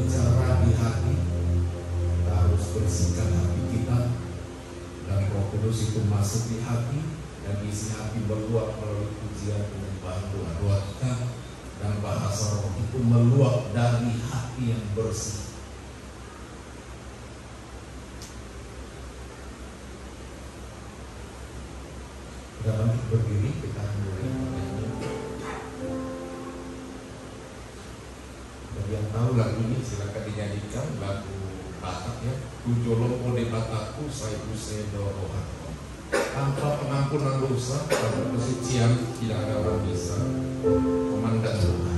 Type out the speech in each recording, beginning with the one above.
berbicara di hati. Kita harus bersihkan hati kita, dan Roh Kudus itu masuk di hati dan isi hati meluap melalui pujian penyembahan doa-doa kita, dan bahasa roh itu meluap dari hati yang bersih. Kita lanjut berdiri, kita mulai menyanyi. Bagi yang tahu lagu ini silakan dinyanyikan, lagu Batak ya. Tujolompo de Bataku Saibu Sedorohaku. Tanpa pengampunan dosa, tanpa kesucian tidak ada orang bisa memandang Tuhan.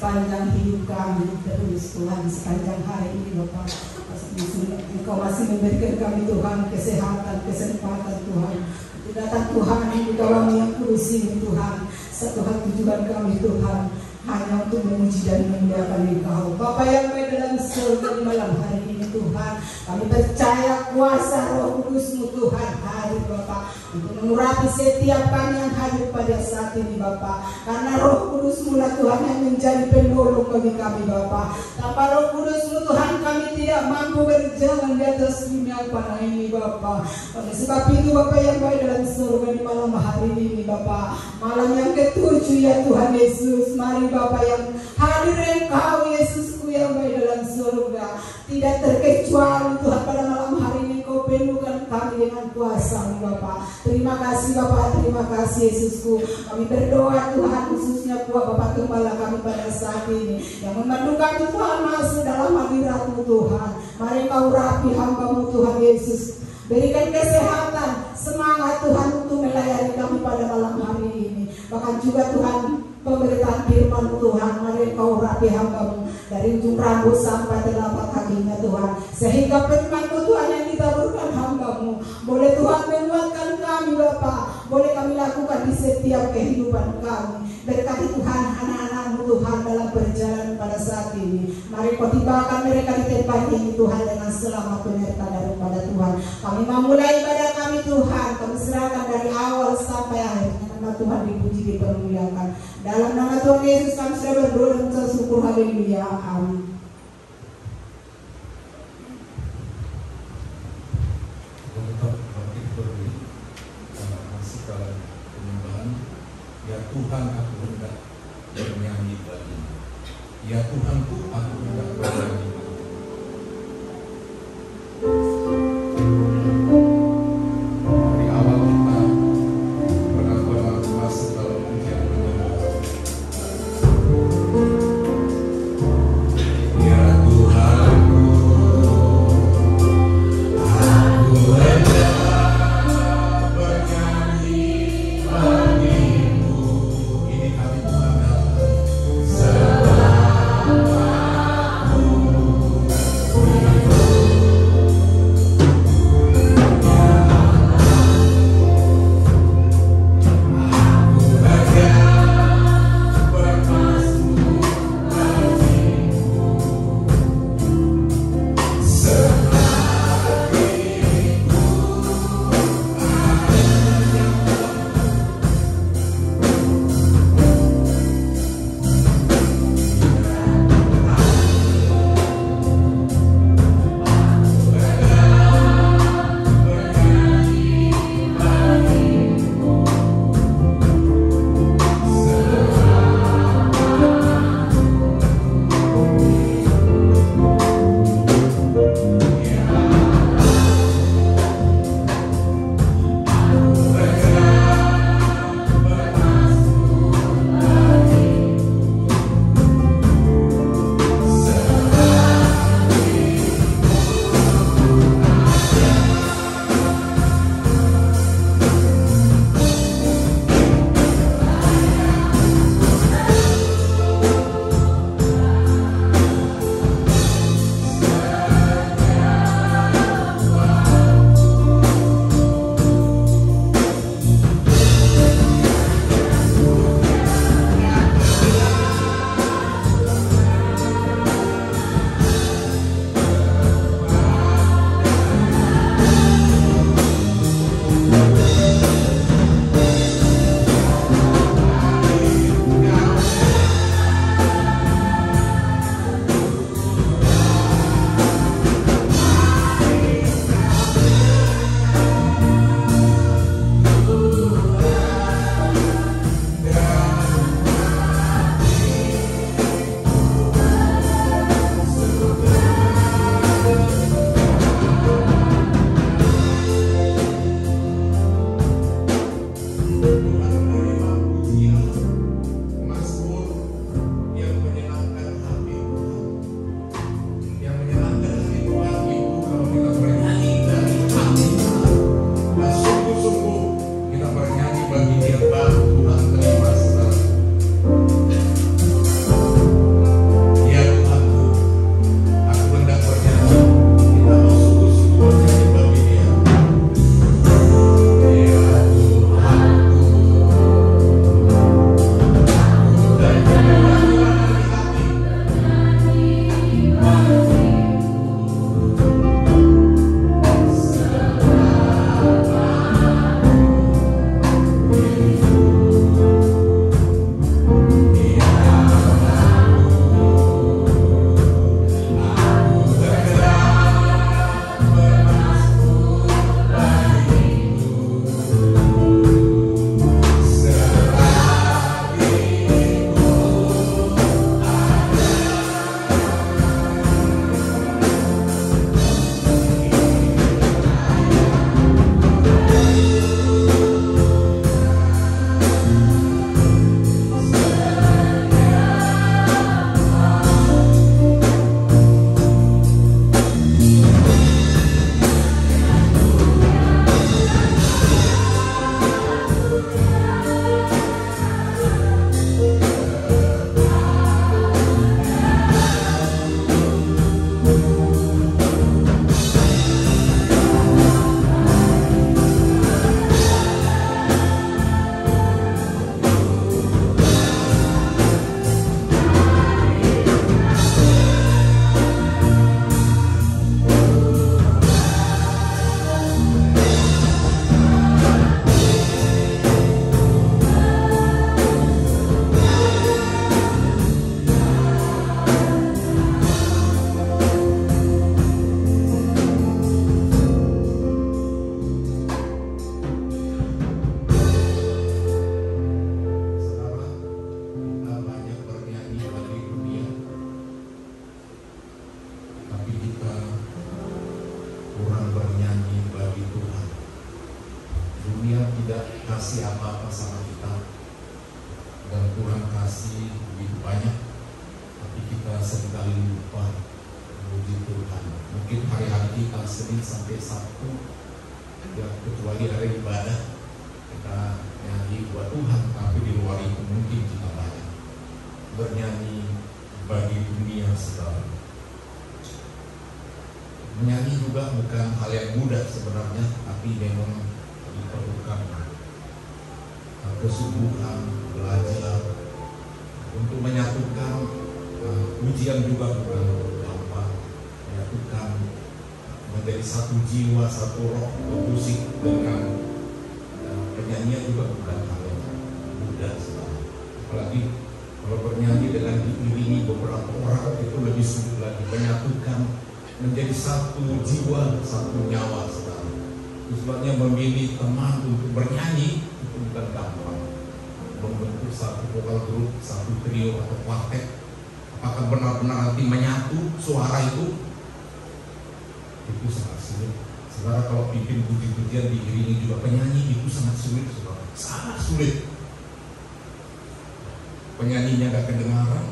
Sepanjang hidup kami terus Tuhan, sepanjang hari ini Bapak, Engkau masih memberikan kami Tuhan kesehatan, kesempatan Tuhan. Datang Tuhan di dalam yang kudus ini Tuhan, Satu hal tujuan kami Tuhan hanya untuk memuji dan memuliakan Engkau. Bapa yang baik dalam surga di malam hari ini Tuhan, kami percaya kuasa Roh Kudus-Mu Tuhan hadir Bapa untuk mengurapi setiap kami yang hadir pada saat ini Bapa. Karena Roh Kudus-Mu lah Tuhan yang menjadi penolong bagi kami Bapa. Tanpa Roh Kudus-Mu Tuhan kami tidak mampu berjalan di atas dunia panah ini Bapa. Oleh sebab itu Bapa yang baik dalam surga di malam hari ini Bapa, malam yang ketujuh ya Tuhan Yesus, mari Bapa yang hadir Engkau Yesusku yang baik dalam surga. Tidak terkecuali Tuhan pada malam hari ini Kau penuhkan kami dengan kuasa-Mu Bapa. Terima kasih Bapa, terima kasih Yesusku. Kami berdoa Tuhan khususnya buat Bapa Gembala kami pada saat ini yang memandu kami Tuhan masuk dalam hadirat-Mu Tuhan. Mari Kau urapi hamba-Mu Tuhan Yesus. Berikan kesehatan, semangat Tuhan untuk melayani kami pada malam hari ini. Bahkan juga Tuhan pemberitaan firman Tuhan, mari Kau urapi hamba-Mu dari ujung rambut sampai telapak kakinya Tuhan, sehingga firman Tuhan yang ditaburkan hamba-Mu boleh Tuhan menguatkan kami Bapa, boleh kami lakukan di setiap kehidupan kami. Berkati Tuhan anak-anak-Mu Tuhan dalam perjalanan pada saat ini. Mari Kau tibakan mereka di tempat ini Tuhan dengan selamat penyerta daripada Tuhan. Kami memulai ibadah kami Tuhan, kami serahkan dari awal sampai akhir. Nama Tuhan dipuji, dipermuliakan. Dalam nama Tuhan Yesus kami sudah berdoa dan mengucap syukur. Haleluya. Amin. Ya Tuhan, aku hendak bernyanyi bagimu. Ya Tuhanku, aku hendak bernyanyi bagimu. Di awal kita benar-benar masuk dalam pujian menyembah. Ya Tuhanku, aku hendak bernyanyi bagimu. Ini kami menghadap selama Mungkin hari-hari kita Senin sampai Sabtu, ya kecuali hari ibadah kita nyanyi buat Tuhan, tapi di luar itu mungkin kita banyak bernyanyi bagi dunia saudara. Menyanyi juga bukan hal yang mudah sebenarnya, tapi memang diperlukan kesungguhan, belajar untuk menyatukan. Ujian juga bukan gampang, menyatukan menjadi satu jiwa, satu roh, musik dengan penyanyian juga bukan hal yang mudah sekali. Apalagi kalau bernyanyi dengan diiringi beberapa orang, itu lebih sulit lagi menyatukan menjadi satu jiwa, satu nyawa sekali. Sebabnya memilih teman untuk bernyanyi itu bukan gampang. Membentuk satu vokal grup, satu trio atau kuartet, apakah benar-benar nanti menyatu suara itu sangat sulit. Saudara, kalau pimpin puji-pujian diiringi juga penyanyi itu sangat sulit, saudara. Sangat sulit. Penyanyinya gak kedengaran,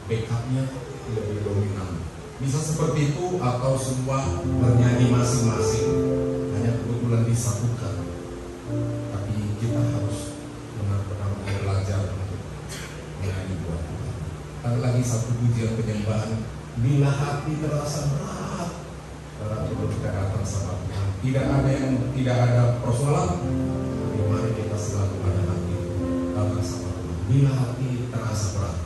backupnya lebih dominan. Bisa seperti itu, atau semua bernyanyi masing-masing, hanya kebetulan disatukan. Tapi kita harus benar-benar belajar untuk menyanyi buat Tuhan. Ada lagi satu pujian penyembahan, bila hati terasa berat, kalau kita datang sama Tuhan, tidak ada persoalan, tapi mari kita selalu ada hati datang sama Tuhan. Bila hati terasa berat,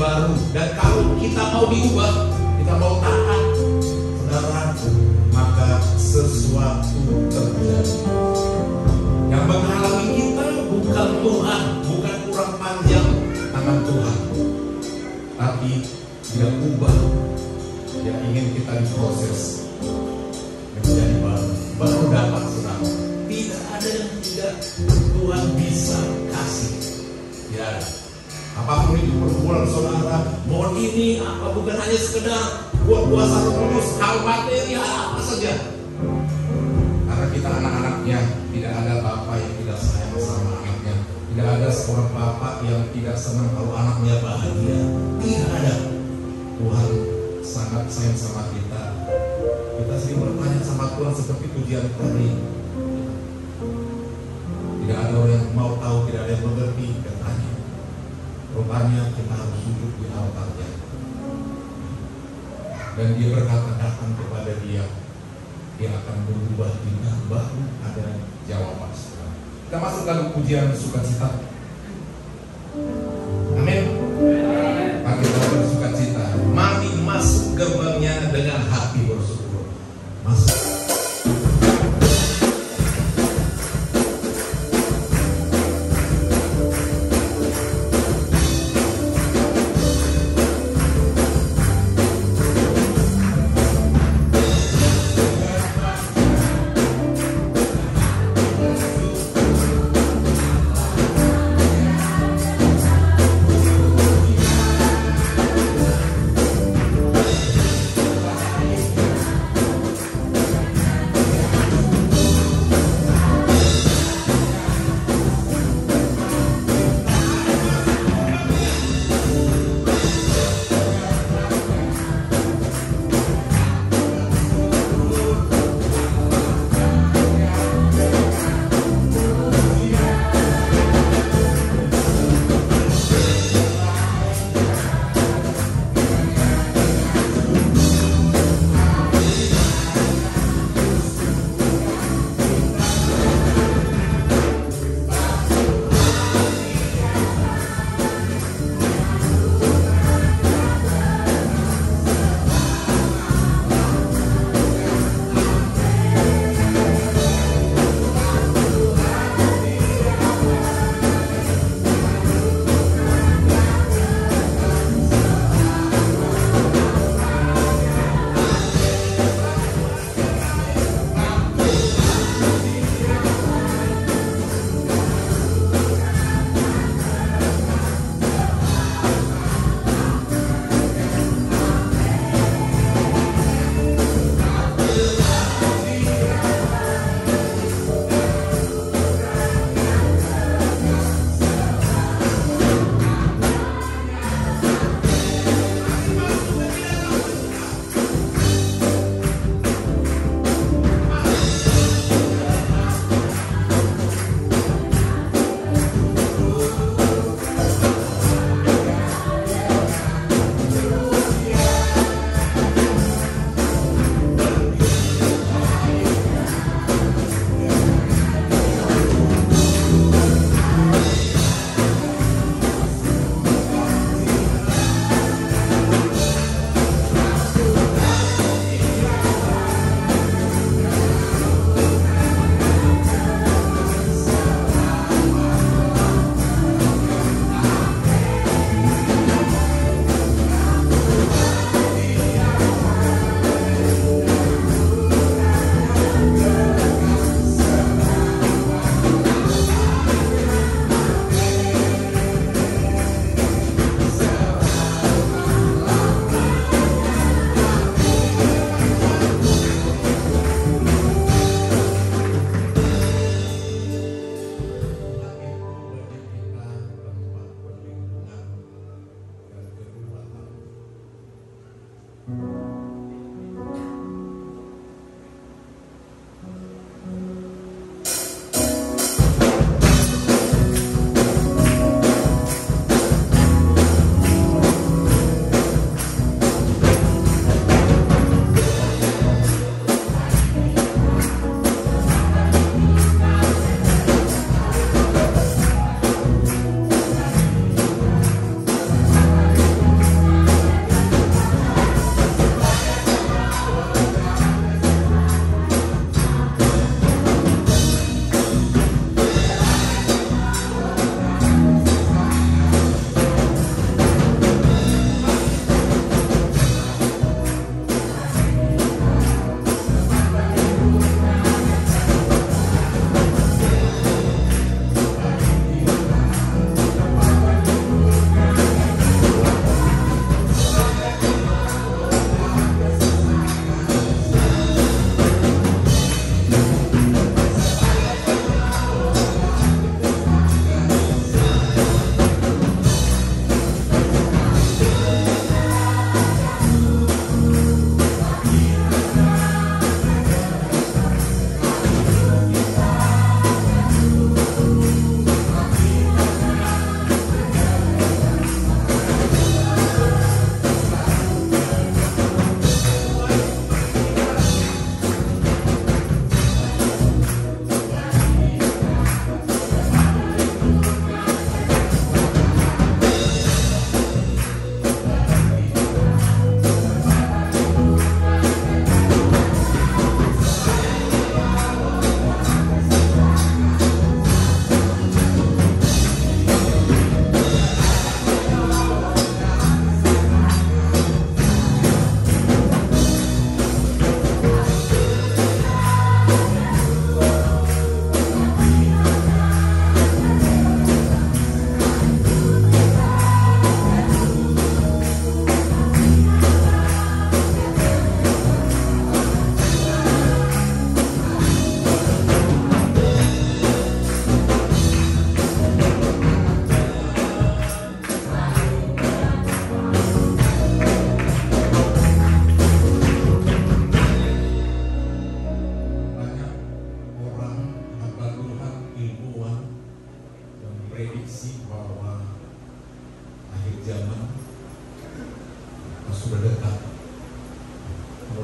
baru. Dan kalau kita mau diubah, kita mau taat, saudara, maka sesuatu terjadi. Yang menghalangi kita bukan Tuhan, bukan kurang panjang tangan Tuhan, tapi dia ubah. Dia ingin kita diproses menjadi baru dapat, saudara. Tidak ada yang tidak Tuhan bisa kasih. Tidak ada. Apapun itu pergumulan saudara, mohon ini apa bukan hanya sekedar buat kuasa Roh Kudus, hal materi apa saja. Karena kita anak-anaknya, tidak ada bapak yang tidak sayang sama anaknya. Tidak ada seorang bapak yang tidak senang kalau anaknya bahagia. Tidak ada. Tuhan sangat sayang sama kita. Kita sering bertanya sama Tuhan seperti pujian tadi. Tidak ada orang yang mau tahu, tidak ada yang mengerti, katanya. Rupanya kita harus sujud di altarnya. Dan dia berkata, datang kepada dia. Dia akan berubah kita, baru ada jawaban. Kita masuk lagu pujian sukacita. Amin. Mari kita bersukacita. Mari masuk gerbangnya dengan hati bersyukur. Masuk.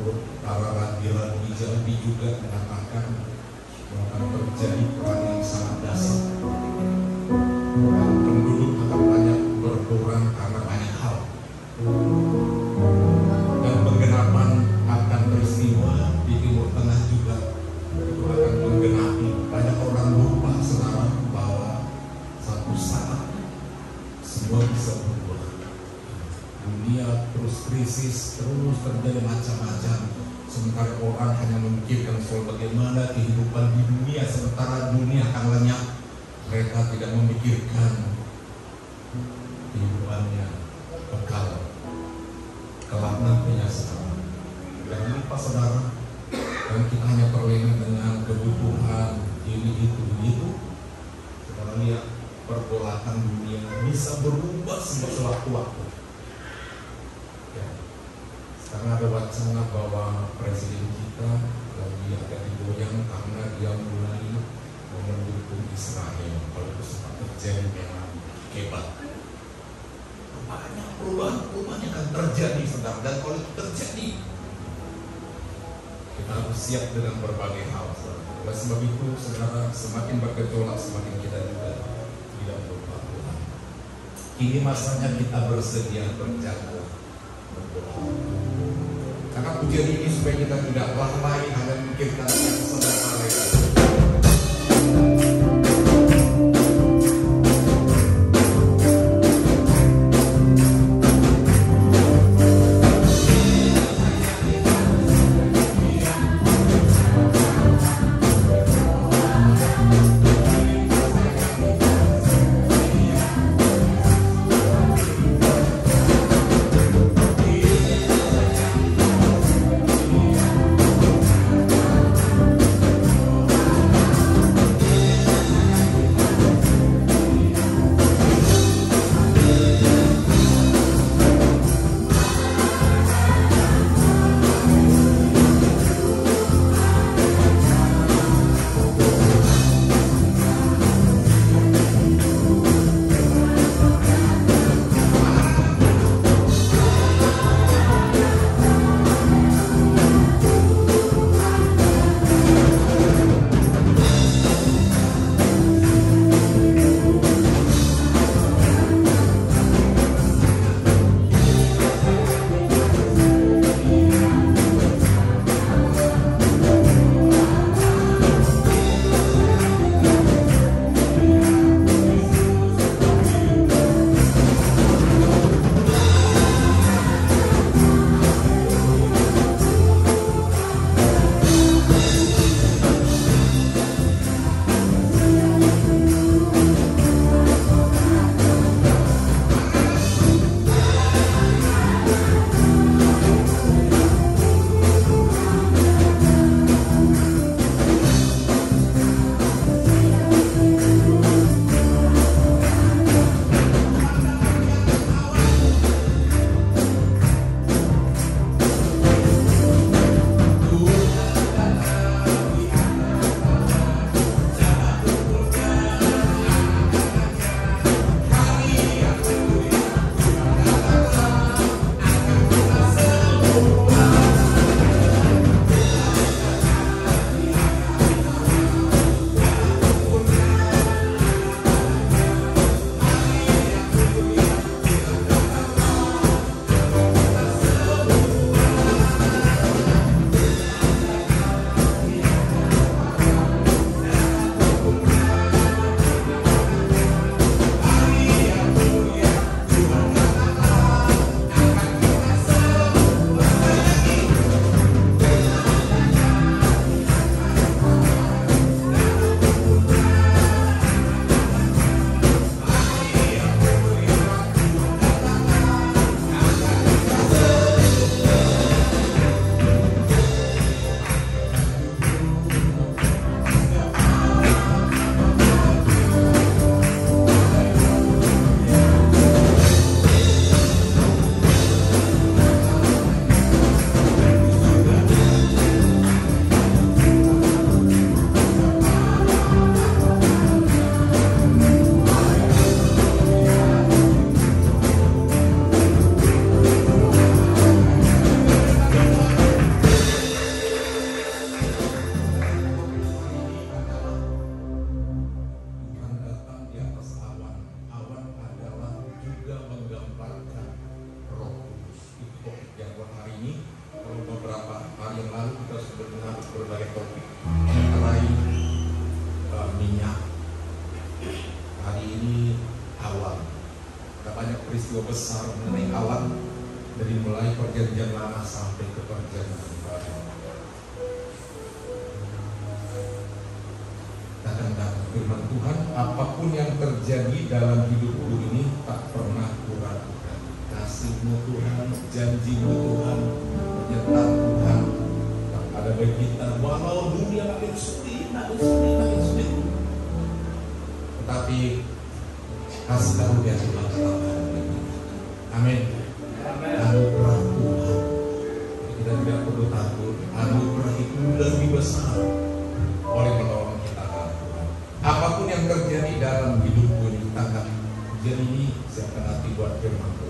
menurut para rabi-rabi Jambi juga mengatakan akan terjadi perang yang sangat dahsyat. Dan penduduk akan banyak berkurang karena banyak hal. Dan penggenapan akan peristiwa di Timur Tengah juga itu akan menggenapi. Banyak orang lupa saudara bahwa satu saat semua bisa berubah. Dunia terus krisis, terus terjadi macam-macam. Sementara orang hanya memikirkan soal bagaimana kehidupan di dunia, sementara dunia akan lenyap. Mereka tidak memikirkan kehidupannya kekal, kelak nantinya saudara. Jangan lupa saudara, dan kita hanya terlena dengan kebutuhan ini itu. Saudara lihat pergolakan dunia bisa berubah sewaktu-waktu. Karena ada wacana bahwa presiden kita lagi agak digoyang karena dia mulai mendukung Israel. Kalau itu sempat terjadi memang hebat. Banyak perubahan yang akan terjadi saudara, dan kalau itu terjadi kita harus siap dengan berbagai hal. Oleh sebab itu saudara, semakin bergejolak semakin kita juga tidak berubah. Ini masanya kita bersedia berjaga. Karena pujian ini supaya kita tidak lalai hanya memikirkan yang saudara mereka. pakai topik mengenai minyak. Hari ini awan. Ada banyak peristiwa besar mengenai awan, dari mulai perjanjian lama sampai ke perjanjian baru. Kadang-kadang firman Tuhan, apapun yang terjadi dalam hidupku ini tak pernah kuragukan. Kasih-Mu Tuhan, janji-Mu Tuhan, penyertaan Tuhan tak ada bagi kita. Walau dunia makin sulit, tetapi kasih karunia Tuhan tetap ada bagi kita. Amin. Anugerah Tuhan, kita tidak perlu takut. Anugerah itu lebih besar, boleh menolong kita dalam Tuhan. Apapun yang terjadi dalam hidupku ini, kita jadi ini siapkan hati buat firman Tuhan.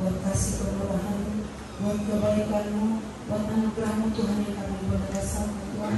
buat kasih kemurahan-Mu, buat kebaikan-Mu, buat anugerah-Mu Tuhan yang kami berdasarkan Tuhan.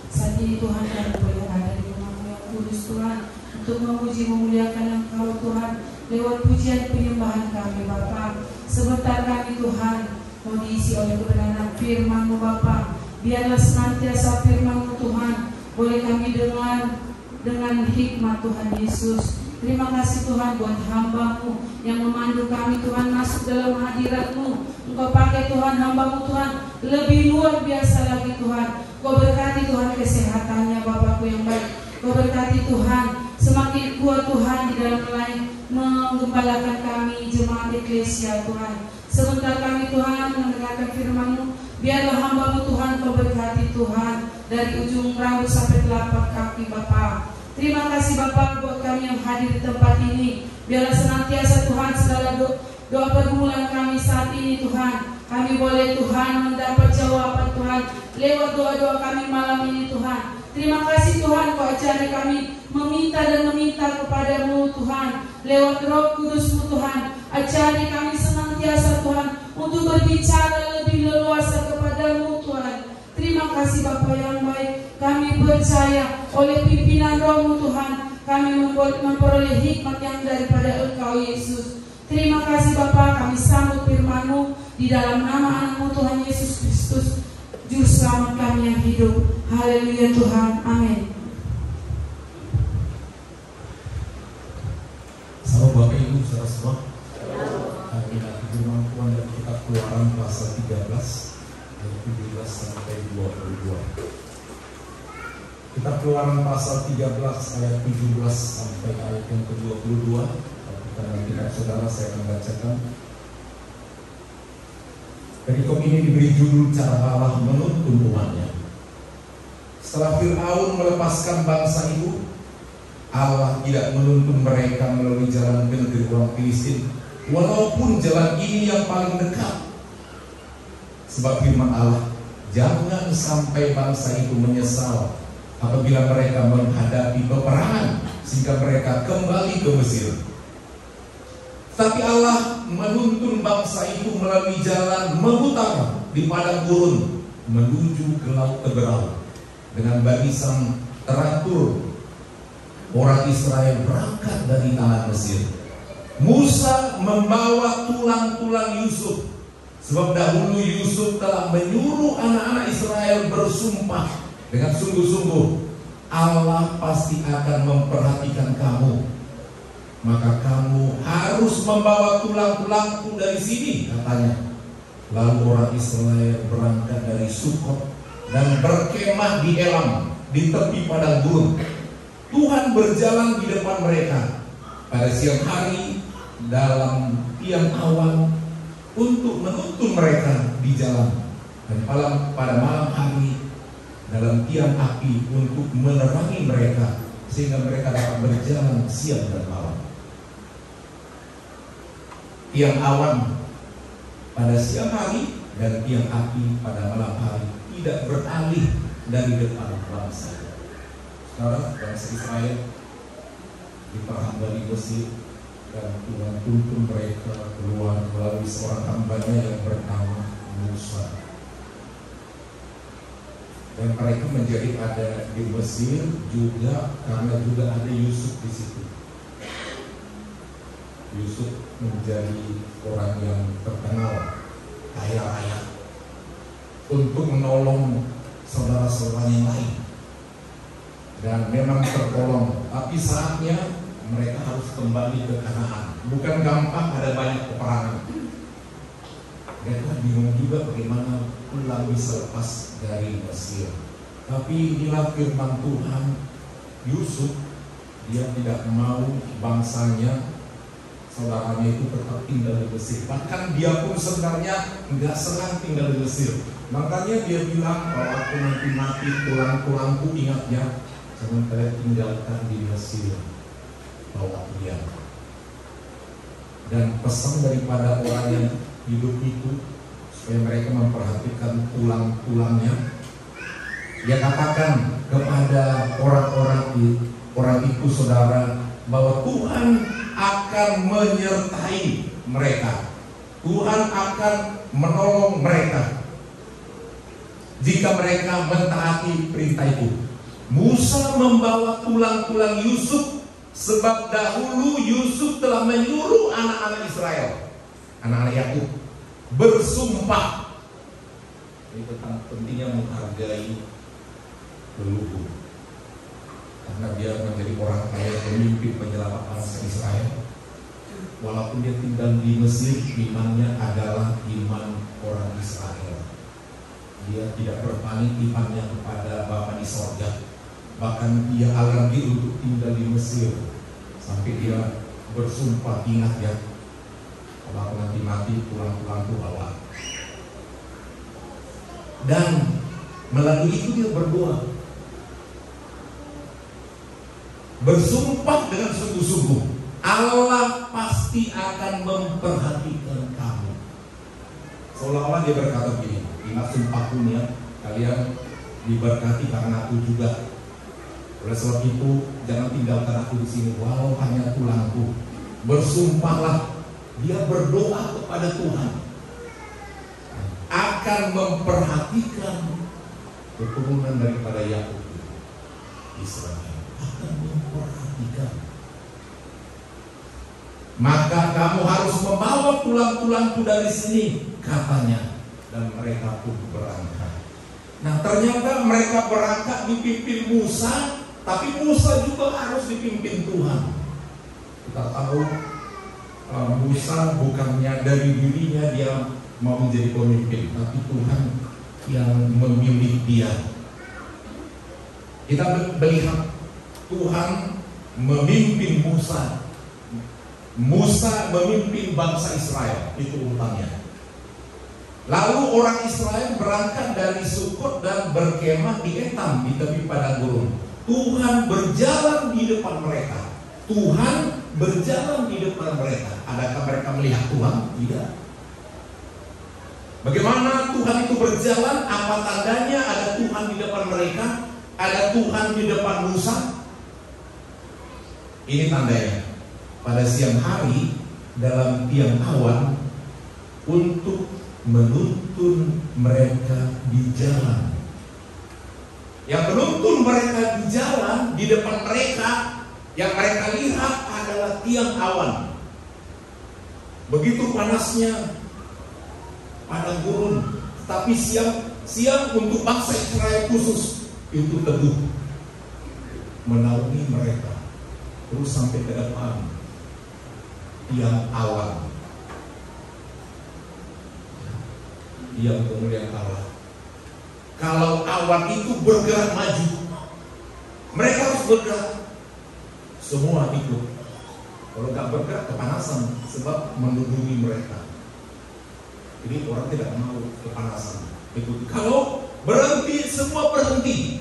Saat ini Tuhan kami boleh ada di rumah-Mu yang kudus Tuhan, untuk memuji memuliakan Engkau Tuhan, lewat pujian penyembahan kami Bapa. Sebentar kami Tuhan mau diisi oleh kebenaran firman-Mu Bapa. Biarlah senantiasa firman-Mu Tuhan boleh kami dengar dengan hikmat Tuhan Yesus. Terima kasih Tuhan buat hamba-Mu yang memandu kami Tuhan masuk dalam hadirat-Mu. Engkau pakai Tuhan hamba-Mu Tuhan lebih luar biasa lagi Tuhan. Kau berkati Tuhan kesehatannya Bapakku yang baik. Kau berkati Tuhan semakin kuat Tuhan di dalam melayani menggembalakan kami jemaat eklesia Tuhan. Sebentar kami Tuhan mendengarkan firman-Mu, Biarlah hamba-Mu Tuhan Kau berkati Tuhan, dari ujung rambut sampai telapak kaki Bapa. Terima kasih Bapa buat kami yang hadir di tempat ini. Biarlah senantiasa Tuhan segala doa pergumulan kami saat ini Tuhan, kami boleh Tuhan mendapat jawaban Tuhan lewat doa-doa kami malam ini Tuhan. Terima kasih Tuhan Kau ajari kami meminta dan meminta kepada-Mu Tuhan lewat Roh Kudus-Mu Tuhan. Ajari kami senantiasa Tuhan untuk berbicara lebih leluasa kepada-Mu Tuhan. Terima kasih Bapa yang baik. Kami percaya oleh pimpinan Roh-Mu Tuhan, kami memperoleh hikmat yang daripada Engkau Yesus. Terima kasih Bapa, kami sambut firman-Mu di dalam nama anak-Mu Tuhan Yesus Kristus, Juru Selamat kami yang hidup. Haleluya Tuhan, amin. Salam Bapak Ibu saudara semua. Kami nanti firman Tuhan dari kitab Keluaran pasal 13 ayat 17 sampai 22. Kitab Keluaran pasal 13 ayat 17 sampai ayat yang ke-22. Karena tidak saudara saya akan bacakan. Perikop ini diberi judul cara Allah menuntun umatnya. Setelah Fir'aun melepaskan bangsa itu, Allah tidak menuntun mereka melalui jalan ke negeri orang Filistin, walaupun jalan ini yang paling dekat. Sebab firman Allah, jangan sampai bangsa itu menyesal apabila mereka menghadapi peperangan sehingga mereka kembali ke Mesir. Tapi Allah menuntun bangsa itu melalui jalan memutar di padang gurun menuju ke laut Teberau dengan barisan teratur. Orang Israel berangkat dari tanah Mesir. Musa membawa tulang-tulang Yusuf, sebab dahulu Yusuf telah menyuruh anak-anak Israel bersumpah dengan sungguh-sungguh, Allah pasti akan memperhatikan kamu, maka kamu harus membawa tulang-tulangku dari sini, katanya. Lalu orang Israel berangkat dari Sukot dan berkemah di Elam, di tepi padang gurun. Tuhan berjalan di depan mereka pada siang hari dalam tiang awan untuk menuntun mereka di jalan, dan pada malam hari dalam tiang api untuk menerangi mereka sehingga mereka dapat berjalan siang dan malam. Tiang awan pada siang hari dan tiang api pada malam hari tidak beralih dari depan bangsa. Sekarang bangsa Israel diperhamba di Mesir, dan Tuhan tuntun mereka keluar melalui seorang hambanya yang bernama Musa. Dan mereka menjadi ada di Mesir juga karena juga ada Yusuf di situ. Yusuf menjadi orang yang terkenal, kaya raya, untuk menolong saudara-saudara yang lain. Dan memang tertolong, tapi saatnya mereka harus kembali ke Kanaan. Bukan gampang, ada banyak peperangan. Mereka bingung juga bagaimana pulang bisa lepas dari Mesir. Tapi inilah firman Tuhan. Yusuf, dia tidak mau bangsanya, saudaranya itu tetap tinggal di Mesir. Bahkan dia pun sebenarnya nggak senang tinggal di Mesir. Makanya dia bilang, kalau aku nanti mati, tulang-tulangku, ingat ya, jangan kalian tinggalkan di Mesir, bawa dia. Dan pesan daripada orang yang hidup itu supaya mereka memperhatikan tulang-tulangnya. Dia katakan kepada orang itu saudara, bahwa Tuhan akan menyertai mereka. Tuhan akan menolong mereka jika mereka mentaati perintah itu. Musa membawa tulang-tulang Yusuf, sebab dahulu Yusuf telah menyuruh anak-anak Israel, anak-anak Yakub, bersumpah. Ini tentang pentingnya menghargai leluhur, karena dia menjadi orang kaya, pemimpin penyelamat bangsa Israel. Walaupun dia tinggal di Mesir, imannya adalah iman orang Israel. Dia tidak berpaling imannya kepada Bapa di sorga. Bahkan dia alergi untuk tinggal di Mesir, sampai dia bersumpah, ingat ya, kalau aku nanti mati, tulang-tulangku bawa. Dan melalui itu dia berdoa, bersumpah dengan sungguh-sungguh, Allah pasti akan memperhatikan kamu. Seolah-olah dia berkata begini, ingat sumpahku ya, kalian diberkati karena aku juga. Oleh sebab itu jangan tinggalkan aku di sini walau hanya tulangku. Bersumpahlah. Dia berdoa kepada Tuhan akan memperhatikan keturunan daripada Yakub, Israel akan memperhatikan. Maka kamu harus membawa tulang-tulangku dari sini, katanya, dan mereka pun berangkat. Nah, ternyata mereka berangkat dipimpin Musa, tapi Musa juga harus dipimpin Tuhan. Kita tahu Musa bukannya dari dirinya dia mau menjadi pemimpin, tapi Tuhan yang memilih dia. Kita melihat Tuhan memimpin Musa. Musa memimpin bangsa Israel, itu urutannya. Lalu orang Israel berangkat dari Sukot dan berkemah di Etam di tepi padang gurun. Tuhan berjalan di depan mereka. Tuhan berjalan di depan mereka. Adakah mereka melihat Tuhan? Tidak. Bagaimana Tuhan itu berjalan? Apa tandanya ada Tuhan di depan mereka? Ada Tuhan di depan Musa? Ini tandanya. Pada siang hari dalam tiang awan untuk menuntun mereka di jalan. Yang menuntun mereka di jalan di depan mereka, yang mereka lihat adalah tiang awan. Begitu panasnya padang gurun, tapi siang untuk bangsa Israel khusus itu teduh menaungi mereka terus sampai ke depan tiang awan. Dia kemuliaan Allah. Kalau awan itu bergerak maju, mereka harus bergerak. Semua ikut. Kalau nggak bergerak kepanasan, sebab menduduki mereka. Jadi orang tidak mau kepanasan. Ikut. Kalau berhenti, semua berhenti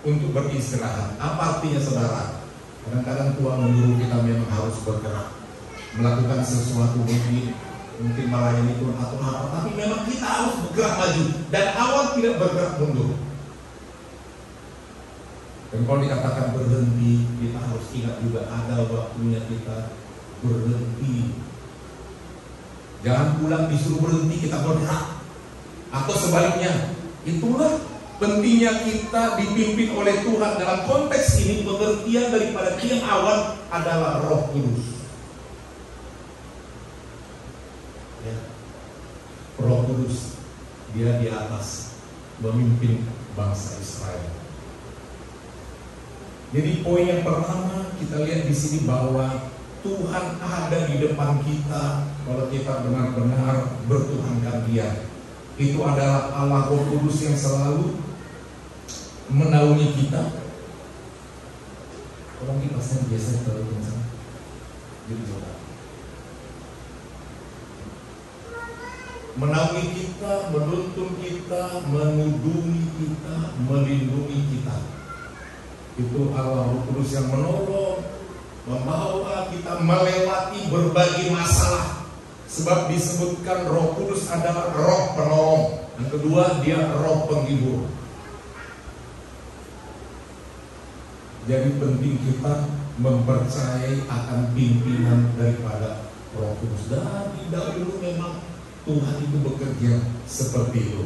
untuk beristirahat. Apa artinya saudara? Kadang-kadang Tuhan menyuruh kita memang harus bergerak, melakukan sesuatu mungkin melayani Tuhan atau apa, tapi memang kita harus bergerak maju dan awan tidak bergerak mundur. Dan kalau dikatakan berhenti, kita harus ingat juga ada waktunya kita berhenti. Jangan pulang disuruh berhenti kita bergerak, atau sebaliknya. Itulah pentingnya kita dipimpin oleh Tuhan. Dalam konteks ini pengertian daripada tiang awan adalah Roh Kudus. Ya. Roh Kudus, dia di atas memimpin bangsa Israel. Jadi poin yang pertama kita lihat di sini bahwa Tuhan ada di depan kita kalau kita benar-benar bertuhankan Dia. Itu adalah Allah Roh Kudus yang selalu menaungi kita. Orang kipasnya biasa kalau kencang. Jadi coba. Menaungi kita, menuntun kita, menudungi kita, melindungi kita. Itu Allah Roh Kudus yang menolong, membawa kita melewati berbagai masalah. Sebab disebutkan Roh Kudus adalah Roh penolong. Yang kedua, dia Roh penghibur. Jadi penting kita mempercayai akan pimpinan daripada Roh Kudus. Dari dahulu memang Tuhan itu bekerja seperti itu.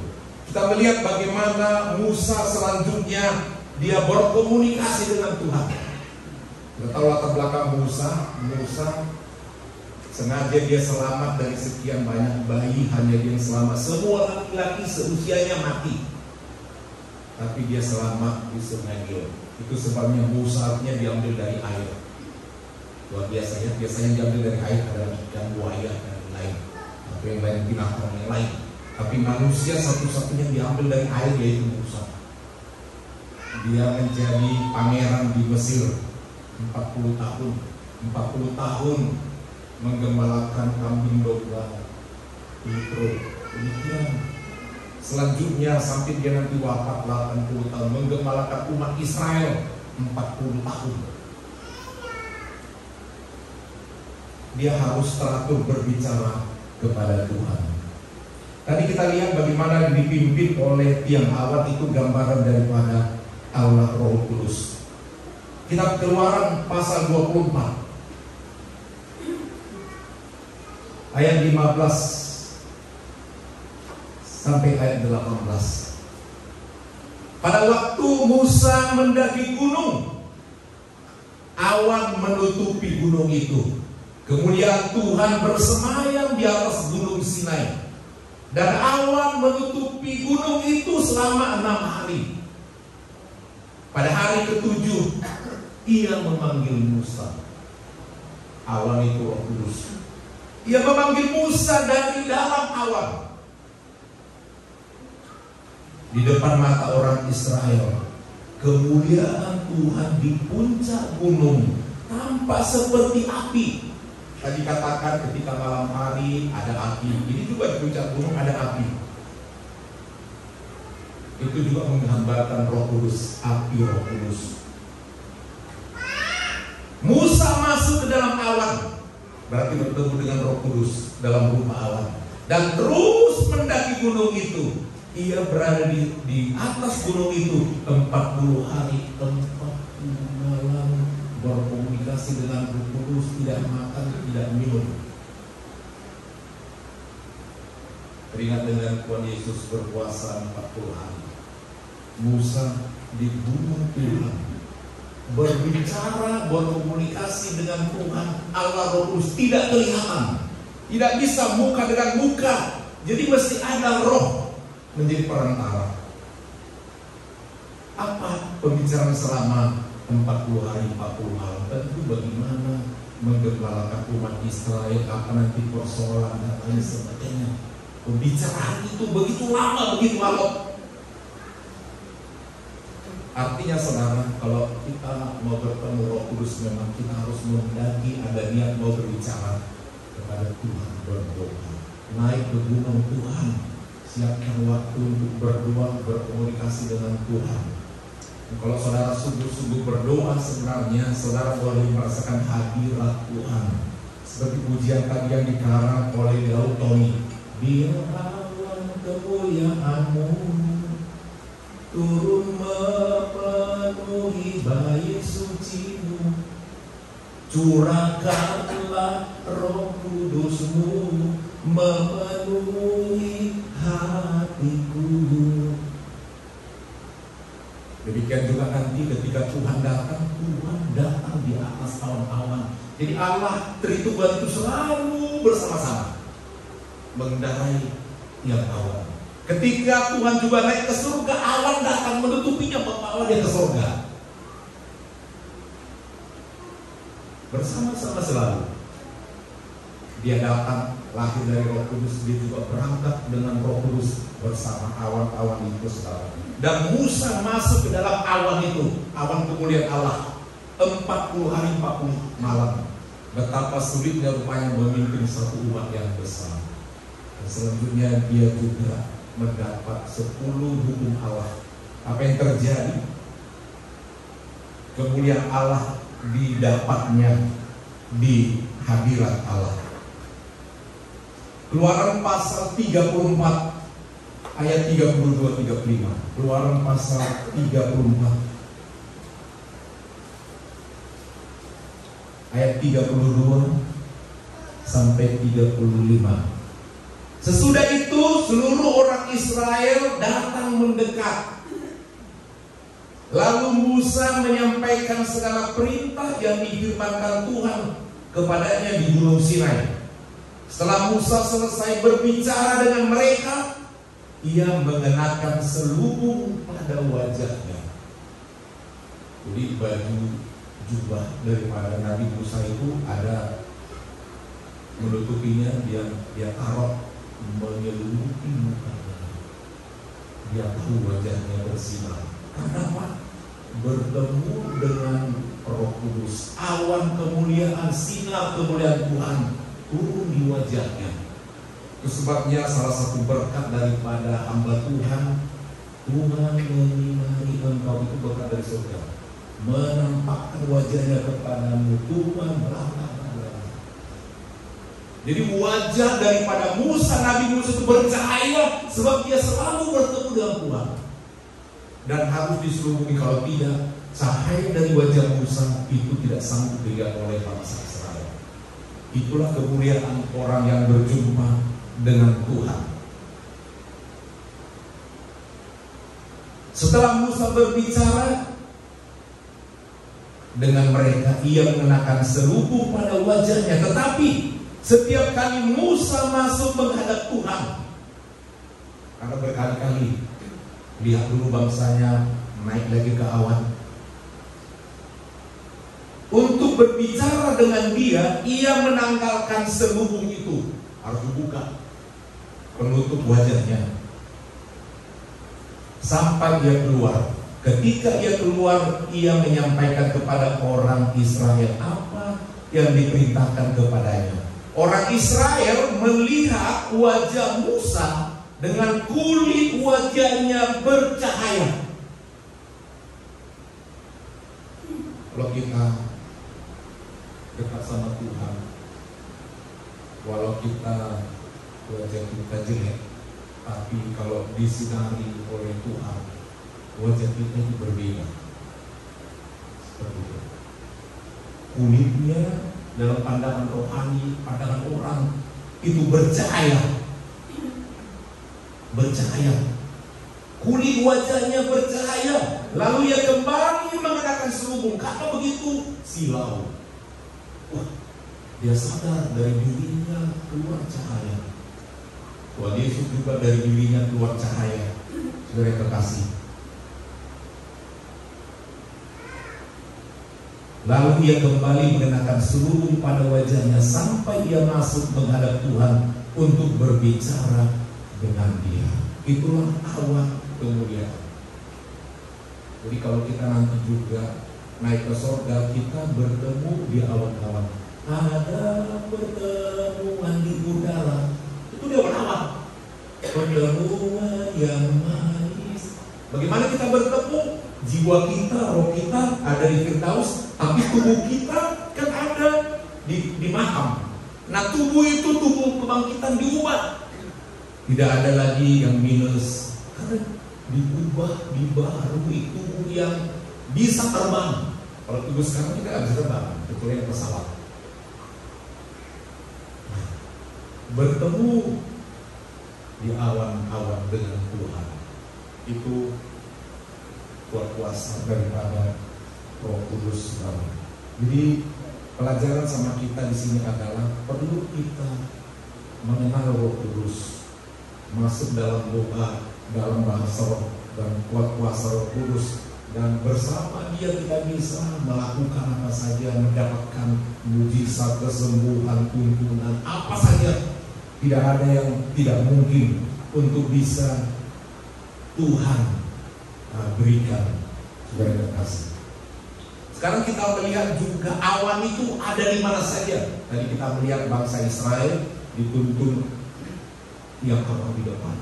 Kita melihat bagaimana Musa selanjutnya dia berkomunikasi dengan Tuhan. Kita tahu latar belakang Musa sengaja dia selamat dari sekian banyak bayi, hanya dia yang selamat. Semua laki-laki seusianya mati, tapi dia selamat di sungai Nil. Itu sebabnya Musa artinya diambil dari air. Luar biasa ya, biasanya diambil dari air adalah ikan, buaya dan lain, atau yang lain binatang yang lain. Tapi manusia satu-satunya diambil dari air yaitu Musa. Dia menjadi pangeran di Mesir 40 tahun menggembalakan kambing domba, demikian Selanjutnya sampai dia nanti wafat 80 tahun, menggembalakan umat Israel 40 tahun. Dia harus teratur berbicara kepada Tuhan. Tadi kita lihat bagaimana dipimpin oleh tiang awan, itu gambaran daripada Allah Roh Kudus. Kitab Keluaran pasal 24 ayat 15 sampai ayat 18. Pada waktu Musa mendaki gunung, awan menutupi gunung itu. Kemudian Tuhan bersemayam di atas gunung Sinai, dan awan menutupi gunung itu selama 6 hari. Pada hari ke-7 ia memanggil Musa. Awan itu Roh Kudus. Ia memanggil Musa dari dalam awan. Di depan mata orang Israel, kemuliaan Tuhan di puncak gunung tampak seperti api. Tadi katakan ketika malam hari ada api. Ini juga di puncak gunung ada api. Itu juga menggambarkan Roh Kudus, api Roh Kudus. Musa masuk ke dalam awan, berarti bertemu dengan Roh Kudus dalam rupa awan, dan terus mendaki gunung itu. Ia berada di atas gunung itu 40 hari 40 malam, berkomunikasi dengan Roh Kudus, tidak makan, tidak minum. Teringat dengan Tuhan Yesus berpuasa 40 hari. Musa di gunung Tuhan berbicara, berkomunikasi dengan Tuhan. Allah Roh Kudus tidak kelihatan, tidak bisa muka dengan muka, jadi mesti ada roh menjadi perantara. Apa pembicaraan selama 40 hari 40 malam? Tentu bagaimana menggembalakan umat Israel, apa nanti persoalan dan lain sebagainya. Pembicaraan itu begitu lama, begitu alot. Artinya saudara, kalau kita mau bertemu Roh Kudus, memang kita harus mendaki, ada niat mau berbicara kepada Tuhan, berdoa, naik ke gunung Tuhan, siapkan waktu untuk berdoa, berkomunikasi dengan Tuhan. Kalau saudara sungguh-sungguh berdoa, sebenarnya saudara boleh merasakan hadirat Tuhan. Seperti pujian tadi yang dikarang oleh Daud Tony. Biar awan kemuliaan-Mu turun memenuhi bait suci-Mu, curahkanlah Roh Kudus-Mu memenuhi hatiku. Demikian juga nanti ketika Tuhan datang di atas awan-awan. Jadi Allah Tritunggal itu selalu bersama-sama mengendarai tiang awan. Ketika Tuhan juga naik ke surga, awan datang menutupinya, membawa dia ke surga. Bersama-sama selalu. Dia datang lahir dari Roh Kudus, dia juga berangkat dengan Roh Kudus bersama awan-awan itu saudara. Dan Musa masuk ke dalam awan itu, awan kemuliaan Allah, 40 hari 40 malam. Betapa sulitnya rupanya memimpin satu umat yang besar. Dan selanjutnya dia juga mendapat 10 hukum Allah. Apa yang terjadi? Kemuliaan Allah didapatnya di hadirat Allah. Keluaran pasal 34 ayat 32-35. Keluaran pasal 34 ayat 32 sampai 35. Sesudah itu seluruh orang Israel datang mendekat. Lalu Musa menyampaikan segala perintah yang difirmankan Tuhan kepadanya di Gunung Sinai. Setelah Musa selesai berbicara dengan mereka, ia mengenakan selubung pada wajahnya. Jadi baju jubah daripada Nabi Musa itu ada menutupinya, dia taruh menyeluruhi mukanya. Dia tahu wajahnya bersinar. Kenapa? Bertemu dengan Roh Kudus, awan kemuliaan, sinar kemuliaan Tuhan turun di wajahnya. Sebabnya salah satu berkat daripada hamba Tuhan, Tuhan menyinari engkau, itu berkat dari surga. Menampakkan wajahnya kepadamu, Tuhan berkata. Jadi wajah daripada Musa, Nabi Musa itu bercahaya sebab dia selalu bertemu dengan Tuhan. Dan harus diselubungi, kalau tidak, cahaya dari wajah Musa itu tidak sanggup dilihat oleh bangsa Israel. Itulah kemuliaan orang yang berjumpa dengan Tuhan. Setelah Musa berbicara dengan mereka, ia mengenakan serubung pada wajahnya. Tetapi setiap kali Musa masuk menghadap Tuhan, karena berkali-kali lihat dulu bangsanya naik lagi ke awan, untuk berbicara dengan dia, ia menanggalkan serubung itu, harus dibuka, penutup wajahnya, sampai dia keluar. Ketika ia keluar, ia menyampaikan kepada orang Israel apa yang diperintahkan kepadanya. Orang Israel melihat wajah Musa dengan kulit wajahnya bercahaya. Kalau kita dekat sama Tuhan, walau kita wajah kita jelek, tapi kalau disinari oleh Tuhan, wajah kita itu berbeda. Seperti itu. Kulitnya dalam pandangan rohani, pandangan orang itu bercahaya. Bercahaya. Kulit wajahnya bercahaya. Lalu ia kembali mengenakan serubung. Kata begitu, silau. Wah, dia sadar dari dirinya keluar cahaya. Tuhan Yesus juga dari dirinya keluar cahaya. Saudara kekasih. Lalu ia kembali mengenakan serubung pada wajahnya sampai ia masuk menghadap Tuhan untuk berbicara dengan dia. Itulah awan kemuliaan. Jadi kalau kita nanti juga naik ke surga, kita bertemu di awan-awan. Ada pertemuan di udara. Itu dia awan. Pertemuan yang manis. Bagaimana kita bertemu? Jiwa kita, roh kita ada di Firdaus, tapi tubuh kita kan ada di makam. Nah, tubuh itu tubuh kebangkitan diubah. Tidak ada lagi yang minus, karena diubah, dibarui tubuh yang bisa terbang. Kalau tubuh sekarang kita nggak bisa terbang, kecuali pesawat. Nah, bertemu di awan-awan dengan Tuhan itu kuat kuasa daripada Roh Kudus. Jadi pelajaran sama kita di sini adalah perlu kita mengenal Roh Kudus, masuk dalam doa, dalam bahasa roh dan kuat kuasa Roh Kudus, dan bersama dia kita bisa melakukan apa saja, mendapatkan mujizat, kesembuhan, tuntunan, apa saja. Tidak ada yang tidak mungkin untuk bisa Tuhan berikan. Saudara kekasih, sekarang kita melihat juga awan itu ada di mana saja. Tadi kita melihat bangsa Israel dituntun tiap kapal di depan.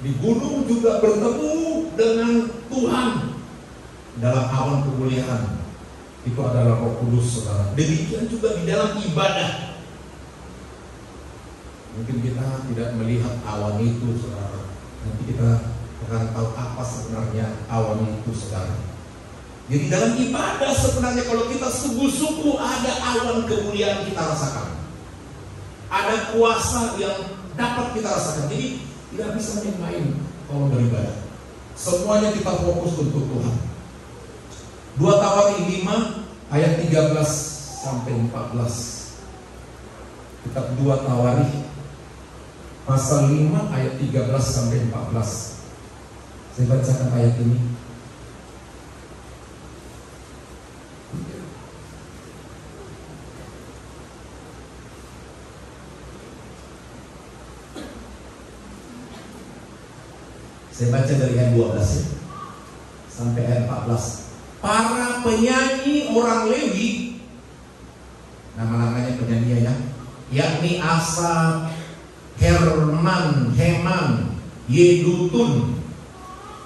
Di gunung juga bertemu dengan Tuhan dalam awan kemuliaan. Itu adalah Roh Kudus, saudara. Demikian juga di dalam ibadah. Mungkin kita tidak melihat awan itu, saudara. Nanti kita akan tahu apa sebenarnya awan itu, saudara. Jadi dalam ibadah sebenarnya kalau kita sungguh-sungguh ada awan kemuliaan kita rasakan. Ada kuasa yang dapat kita rasakan. Jadi tidak bisa main-main kalau beribadah. Semuanya kita fokus untuk Tuhan. 2 Tawarikh 5 ayat 13 sampai 14. Kitab 2 Tawarikh pasal 5 ayat 13 sampai 14. Saya bacakan ayat ini. Saya baca dari ayat 12 ya, sampai ayat 14. Para penyanyi orang Lewi, nama-namanya penyanyi ya, yakni Asaf, Heman, Yedutun,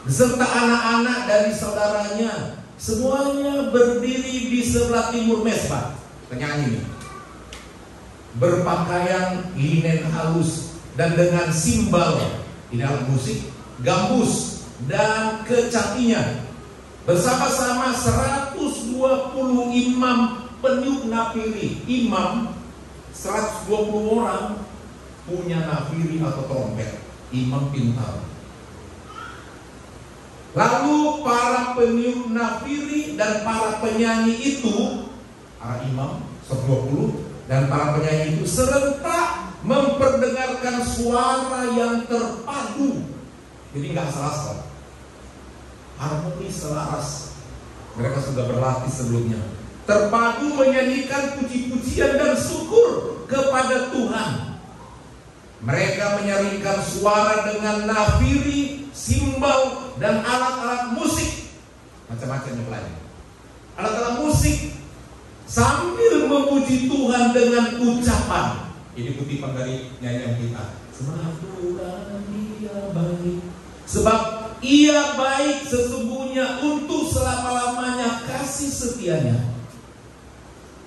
beserta anak-anak dari saudaranya, semuanya berdiri di sebelah timur Mesbah. Penyanyi ini berpakaian linen halus dan dengan simbal di dalam musik, gambus dan kecapinya, bersama-sama 120 imam peniup nafiri. Imam 120 orang punya nafiri atau trompet. Imam pintar. Lalu para peniup nafiri dan para penyanyi itu, para imam 120 dan para penyanyi itu serentak memperdengarkan suara yang terpadu. Jadi nggak salah-salah, harmoni selaras. Mereka sudah berlatih sebelumnya. Terpadu menyanyikan puji-pujian dan syukur kepada Tuhan. Mereka menyaringkan suara dengan nafiri, simbal, dan alat-alat musik. Macam-macam yang lain. Alat-alat musik sambil memuji Tuhan dengan ucapan. Ini kutipan dari nyanyian kita. Sebab Tuhan Dia baik. Sebab Ia baik sesungguhnya, untuk selama-lamanya kasih setianya.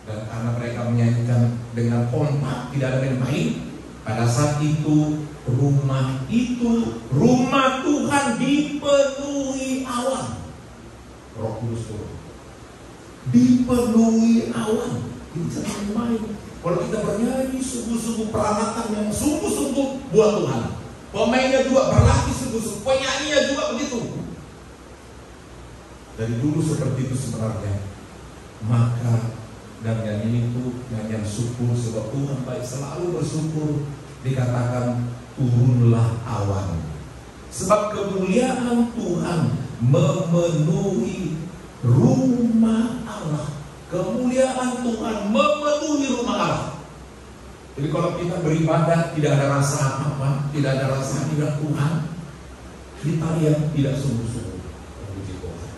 Dan karena mereka menyanyikan dengan kompak, tidak ada main-main, pada saat itu rumah Tuhan dipenuhi awan. Roh Kudus turun, dipenuhi awan. Ini jangan main. Kalau kita bernyanyi sungguh-sungguh, peralatan yang sungguh-sungguh buat Tuhan, pemainnya juga berlatih sungguh-sungguh, penyanyinya juga begitu. Dari dulu seperti itu sebenarnya. Maka dan nyanyi itu nyanyian syukur, sebab Tuhan baik, selalu bersyukur. Dikatakan turunlah awan, sebab kemuliaan Tuhan memenuhi rumah Allah. Kemuliaan Tuhan memenuhi rumah Allah. Jadi kalau kita beribadah tidak ada rasa apa-apa, tidak ada rasa ingat Tuhan, kita yang tidak sungguh-sungguh memuji Tuhan.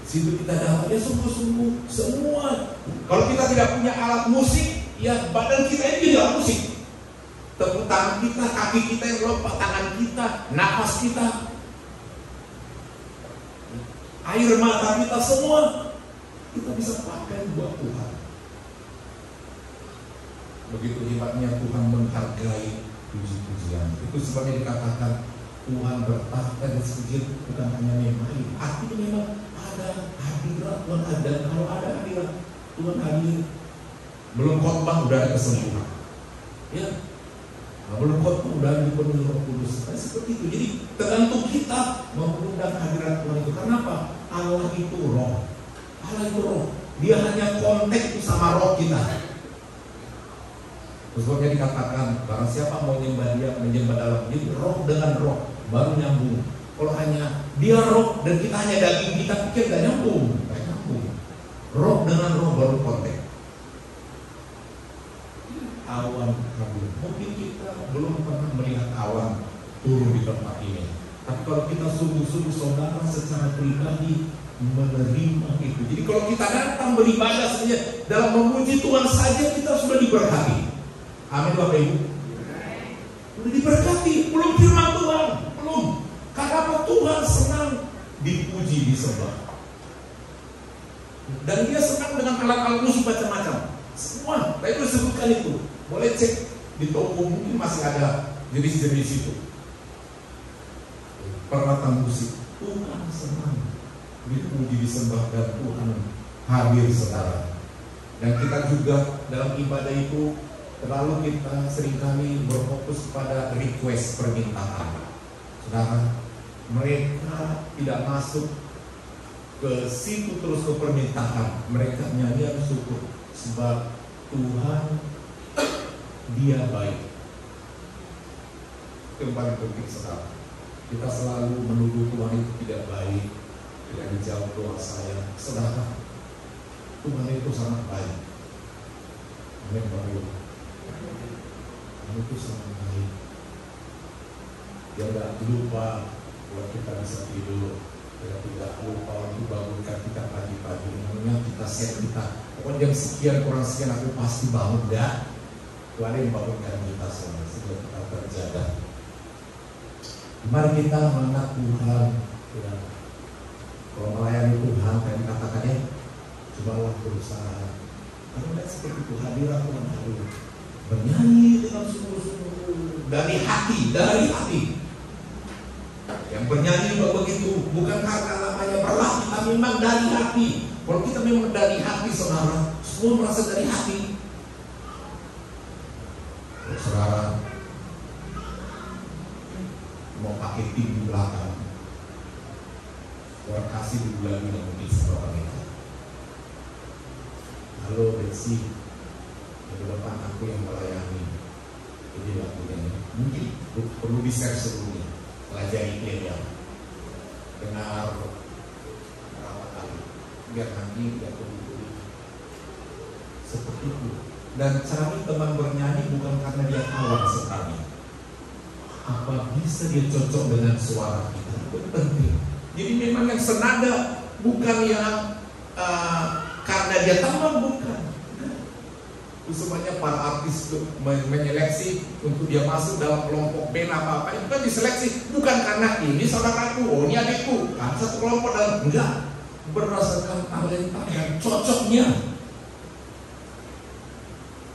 Situ kita dapat ya sungguh-sungguh semua. Kalau kita tidak punya alat musik, ya badan kita ini tidak musik. Tepuk tangan kita, kaki kita yang lompat, tangan kita, nafas kita, air mata kita, semua kita bisa pakai buat Tuhan. Begitu hebatnya Tuhan menghargai puji-pujian. Itu sebabnya dikatakan Tuhan bertahta di sujud, bukan hanya main. Artinya memang ada hadirat Tuhan ada. Kalau ada hadirat Tuhan hadir. Belum khotbah udah ada kesembuhan. Ya. Belum khotbah udah dipenuhi Roh Kudus. Seperti itu. Jadi tergantung kita mau mengundang hadirat Tuhan itu. Kenapa? Allah itu roh. Allah itu roh. Dia hanya kontak itu sama roh kita. Sebabnya dikatakan barang siapa mau menyembah Dia, menyembah dalam. Jadi roh dengan roh baru nyambung. Kalau hanya Dia roh dan kita hanya daging, kita pikir gak nyambung. Gak nyambung. Roh dengan roh baru kontak. Awan kabut. Mungkin kita belum pernah melihat awan turun di tempat ini. Tapi kalau kita sungguh-sungguh saudara secara pribadi menerima itu. Jadi kalau kita datang beribadah saja dalam memuji Tuhan saja, kita sudah diberkati. Amin Bapak Ibu. Sudah diberkati. Belum firman Tuhan, belum. Karena Tuhan senang dipuji, disembah. Dan Dia senang dengan alat-alat musik macam-macam. Semua. Baik disebutkan itu. Boleh cek di toko, mungkin masih ada jenis-jenis itu. Peralatan musik. Tuhan senang dipuji, disembah, dan Tuhan hadir saudara. Dan kita juga dalam ibadah itu terlalu kita seringkali berfokus pada request, permintaan. Saudara, mereka tidak masuk ke situ terus ke permintaan. Mereka nyanyian syukur sebab Tuhan Dia baik. Itu yang paling penting saudara. Kita selalu menuduh Tuhan itu tidak baik, tidak dijawab doa saya. Saudara, Tuhan itu sangat baik. Amin Bapak Ibu. Tuhan itu sangat baik. Dia tidak lupa buat kita bisa tidur. Dia tidak lupa untuk bangunkan kita pagi-pagi. Namanya kita siap kita. Pokoknya jam sekian kurang sekian aku pasti bangun ya. Tuhan yang membangunkan kita semua sehingga kita terjaga. Mari kita mengenal Tuhan. Ya. Kalau melayani Tuhan, tadi katakan ya, cobalah berusaha. Kalau tidak seperti itu, hadirat Tuhan hadir. Bernyanyi dengan sungguh-sungguh dari hati. Yang bernyanyi begitu bukan karena namanya berlatih, tapi memang dari hati. Kalau kita memang dari hati, saudara, semua merasa dari hati. Saudara mau pakai tim di belakang, saudara kasih di bulan ini mungkin seberapa meter. Halo Betsy, di depan aku yang melayani, ini lakunya mungkin perlu di-share sebelumnya, pelajari dia dengar berapa kali, biar nanti tidak perlu seperti itu. Dan cari teman bernyanyi bukan karena dia kawan sekali. Apa bisa dia cocok dengan suara kita, itu penting. Jadi memang yang senada, bukan yang karena dia tambah, bukan. Semuanya para artis menyeleksi untuk dia masuk dalam kelompok band apa-apa, itu kan diseleksi bukan karena ini saudaraku, oh ini adikku, kan satu kelompok dalam, enggak, berdasarkan talenta dan cocoknya.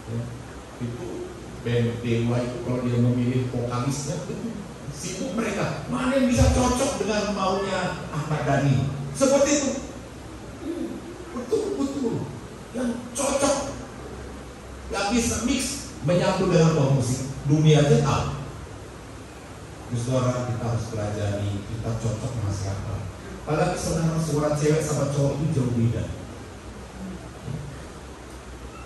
Ya, itu band Dewa itu kalau dia memilih vokalisnya itu sibuk mereka, mana yang bisa cocok dengan maunya Ahmad Dhani, seperti itu. Betul yang cocok, gak bisa mix menyatu dengan musik dunia aja tahu. Saudara, kita harus pelajari kita cocok sama siapa. Padahal saudara, suara cewek sama cowok itu jauh beda.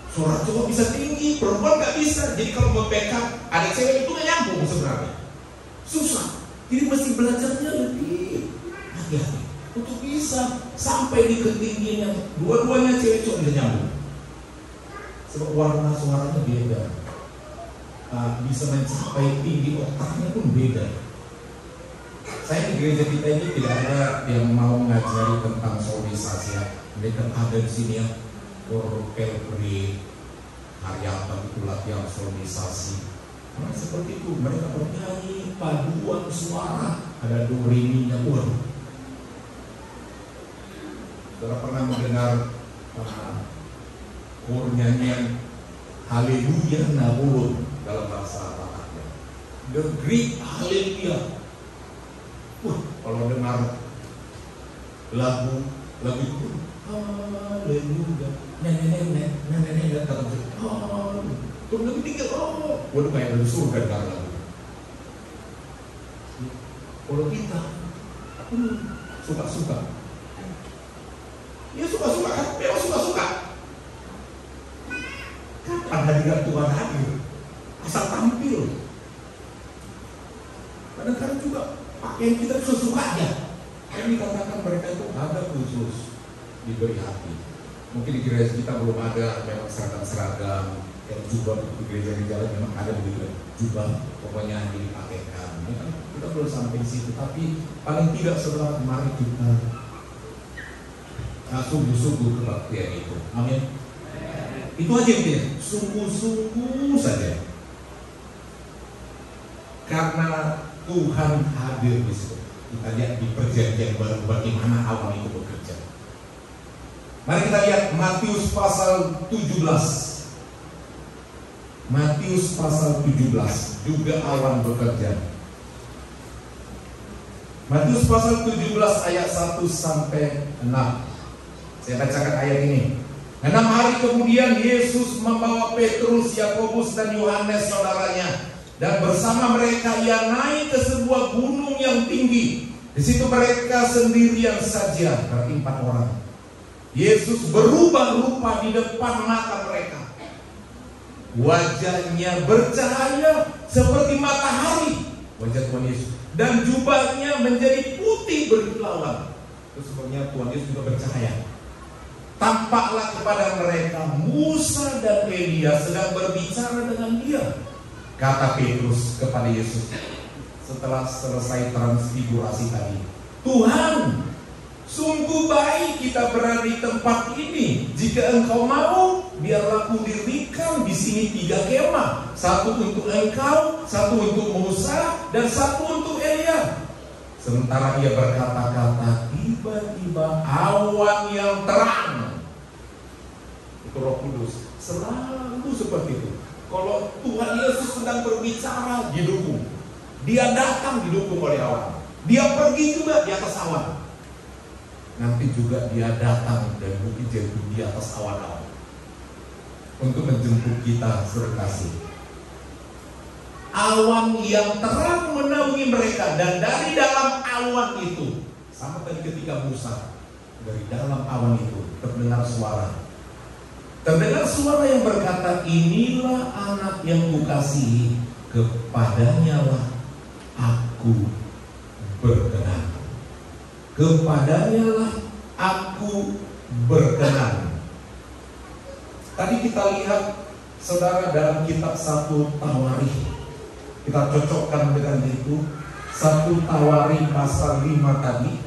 Suara cowok bisa tinggi, perempuan gak bisa. Jadi kalau mau backup ada cewek itu gak nyambung sebenarnya, susah. Jadi mesti belajarnya lebih hati-hati untuk bisa sampai di ketinggian yang dua-duanya cewek cowok bisa nyambung. Sebab warna suaranya beda, bisa mencapai tinggi otaknya pun beda. Saya di gereja kita ini tidak ada yang mau mengajari tentang solisasi ya. Mereka ada di sini ya, orkel beri Haryatan itu latihan solisasi. Nah, seperti itu mereka bernyanyi paduan suara, ada do re mi nya. Saudara pernah mendengar nyanyian Haleluya Nabulun dalam bahasa Bataknya, the Greek Haleluya. Kalau dengar lagu itu Haleluya, nenek datang terus lebih tinggi, waduh kayak dari surga dengar lagu. Kalau kita suka-suka, ya suka-suka kan, memang suka-suka. Kapan hadirat Tuhan hadir? Asal tampil. Kadang-kadang juga pakaian kita sesukanya. Yang dikatakan mereka itu ada khusus diberi hati. Mungkin di gereja kita belum ada memang seragam-seragam yang jubah. Di gereja-gereja lain memang ada begitu jubah, pokoknya dipakaikan. Kita belum sampai di situ, tapi paling tidak setelah mari kita sungguh-sungguh kebaktian itu. Amin. Itu aja intinya, sungguh-sungguh saja. Karena Tuhan hadir di situ. Kita lihat di perjanjian baru bagaimana awal itu bekerja. Mari kita lihat Matius pasal 17. Matius pasal 17 juga awal bekerja. Matius pasal 17 ayat 1 sampai 6. Saya bacakan ayat ini. 6 hari kemudian Yesus membawa Petrus, Yakobus dan Yohanes saudaranya, dan bersama mereka ia naik ke sebuah gunung yang tinggi. Di situ mereka sendirian saja, berarti 4 orang. Yesus berubah rupa di depan mata mereka. Wajahnya bercahaya seperti matahari, wajah Tuhan Yesus, dan jubahnya menjadi putih berkilauan. Terus sebenarnya Tuhan Yesus juga bercahaya. Tampaklah kepada mereka Musa dan Elia sedang berbicara dengan dia. Kata Petrus kepada Yesus setelah selesai transfigurasi tadi, Tuhan, sungguh baik kita berada di tempat ini. Jika engkau mau, biarlah kudirikan di sini 3 kemah, satu untuk engkau, satu untuk Musa, dan satu untuk Elia. Sementara ia berkata-kata, tiba-tiba awan yang terang. Itu Roh Kudus selalu seperti itu. Kalau Tuhan Yesus sedang berbicara, didukung. Dia datang, didukung oleh awan. Dia pergi juga di atas awan. Nanti juga dia datang dan bukti jatuh di atas awan-awan untuk menjemput kita serkasih. Awan yang terang menaungi mereka, dan dari dalam awan itu, sama tadi ketika Musa, dari dalam awan itu terdengar suara. Terdengar suara yang berkata, inilah anak yang kukasihi, kepadanya lah aku berkenan. Kepadanya lah aku berkenan. Tadi kita lihat, saudara, dalam kitab 1 Tawarikh, kita cocokkan dengan itu. 1 Tawarikh pasal 5 tadi.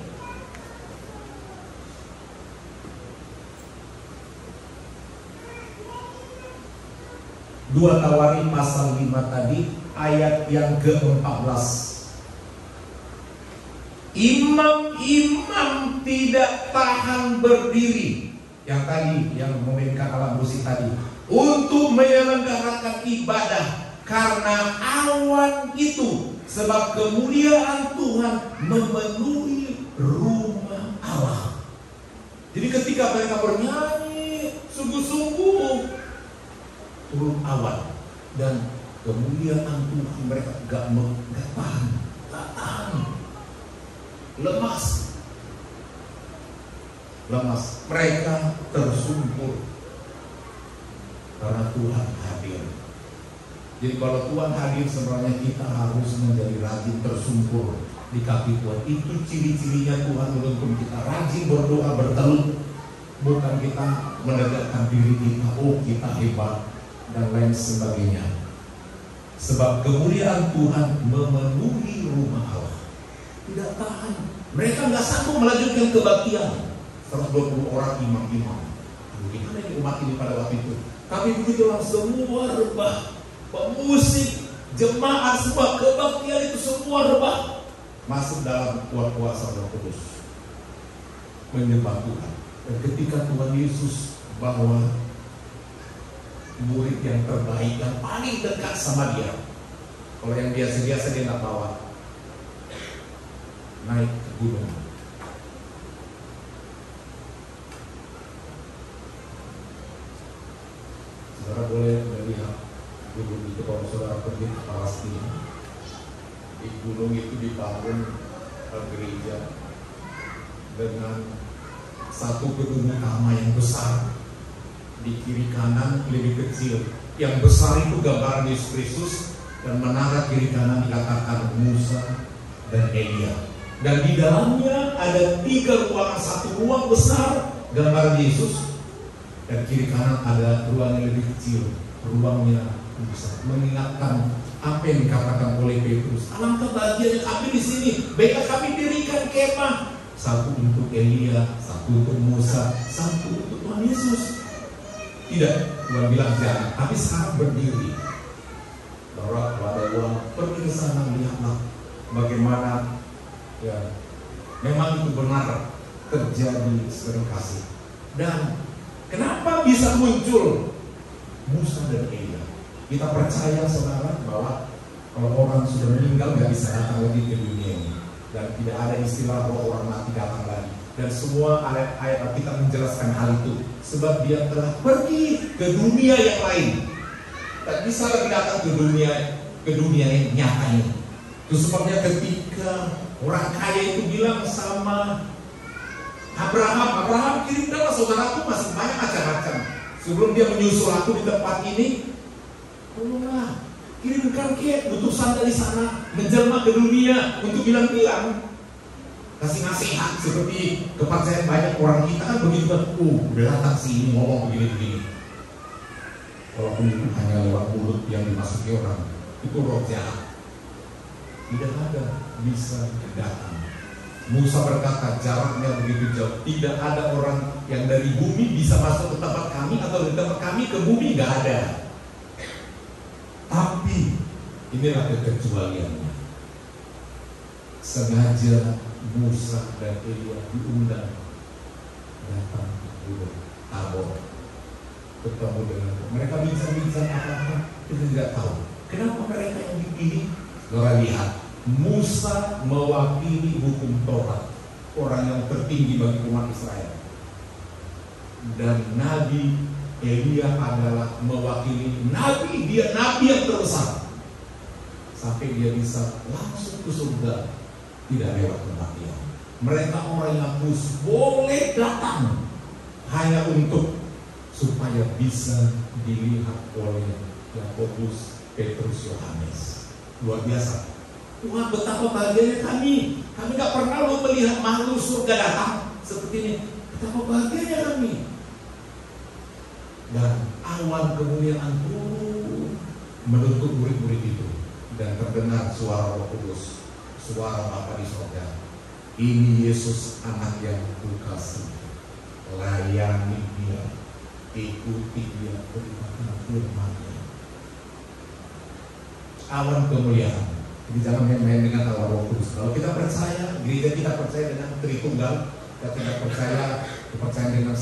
Dua Tawarikh pasal 5 tadi, ayat yang ke-14. Imam-imam tidak tahan berdiri, yang tadi, yang memainkan alat musik tadi, untuk menyelenggarakan ibadah karena awan itu, sebab kemuliaan Tuhan memenuhi rumah Allah. Jadi ketika mereka bernyanyi sungguh-sungguh, turun awan dan kemuliaan Tuhan, mereka gak tahan. Lemas, mereka tersungkur karena Tuhan hadir. Jadi kalau Tuhan hadir, sebenarnya kita harus menjadi rajin tersungkur di kaki Tuhan. Itu ciri-cirinya Tuhan menuntun kita rajin berdoa, bertelut, bukan kita menegakkan diri kita, oh kita hebat dan lain sebagainya. Sebab kemuliaan Tuhan memenuhi rumah Allah. Tidak tahan. Mereka nggak sanggup melanjutkan kebaktian. 120 orang imam-imam. Gimana ini umat ini pada waktu itu? Tapi begitulah, semua rebah. Pemusik, jemaat, semua kebaktian itu semua rebah. Masuk dalam kuasa Roh Kudus, menyembah Tuhan. Dan ketika Tuhan Yesus bawa murid yang terbaik, yang paling dekat sama dia. Kalau yang biasa-biasa dia nggak bawa, naik ke gunung. Saudara boleh melihat gunung itu kalau saudara pergi ke Palestina. Di gunung itu dibangun gereja dengan satu gedung utama yang besar. Di kiri kanan lebih kecil. Yang besar itu gambaran Yesus Kristus, dan menara kiri kanan dikatakan Musa dan Elia. Dan di dalamnya ada 3 ruangan, satu ruang besar gambar Yesus, dan kiri kanan ada ruang yang lebih kecil, ruangnya besar, mengingatkan apa yang dikatakan oleh Petrus. Alangkah bahagianya kami di sini, baiklah kami dirikan kemah, satu untuk Elia, satu untuk Musa, satu untuk Tuhan Yesus. Tidak, Tuhan bilang jangan, tapi sekarang berdiri. Bahwa pada uang pergi ke sana, lihatlah bagaimana ya, memang itu benar terjadi seringkali. Dan kenapa bisa muncul Musa dan Elia? Kita percaya saudara bahwa kalau orang sudah meninggal nggak bisa datang lagi ke dunia ini, dan tidak ada istilah bahwa orang mati datang lagi. Dan semua ayat Alkitab menjelaskan hal itu, sebab dia telah pergi ke dunia yang lain. Tak bisa lagi datang ke dunia yang nyata ini. Itu sebabnya ketika orang kaya itu bilang sama Abraham, kirimkanlah saudaraku, masih banyak macam-macam. Sebelum dia menyusul aku di tempat ini, tolonglah kirimkan utusan dari sana, menjelma ke dunia untuk bilang-bilang, kasih nasihat. Seperti kepercayaan banyak orang kita kan begitu kan, udah datang sini ngomong begini-begini. Walaupun itu hanya lewat mulut yang dimasuki orang, itu roh jahat. Tidak ada bisa datang Musa berkata, jaraknya begitu jauh, tidak ada orang yang dari bumi bisa masuk ke tempat kami, atau dari tempat kami ke bumi, nggak ada. Tapi inilah kekecualiannya. Sengaja Musa dan Elia diundang datang ke Gunung Tabor, bertemu dengan mereka. Bincang-bincang apa-apa kita tidak tahu. Kenapa mereka yang dipilih? Saudara lihat, Musa mewakili hukum Taurat, orang yang tertinggi bagi umat Israel, dan Nabi Elia adalah mewakili Nabi, dia Nabi yang terbesar, sampai dia bisa langsung ke surga, tidak lewat kematian. Mereka orang yang khusus boleh datang hanya untuk supaya bisa dilihat oleh Yakobus, Petrus, Yohanes. Luar biasa. Wah, betapa bahagianya kami. Kami gak pernah loh melihat makhluk surga datang seperti ini. Betapa bahagianya kami. Dan awan kemuliaan turun menutup murid-murid itu, dan terdengar suara Roh Kudus, suara Bapa di surga. Ini Yesus anak yang kukasihi, layani dia, ikuti dia, berikan firman-Nya. Awan kemuliaan. Jadi jangan main-main dengan awan Roh Kudus. Kalau kita percaya, gereja kita percaya dengan Tritunggal, kita tidak percaya dengan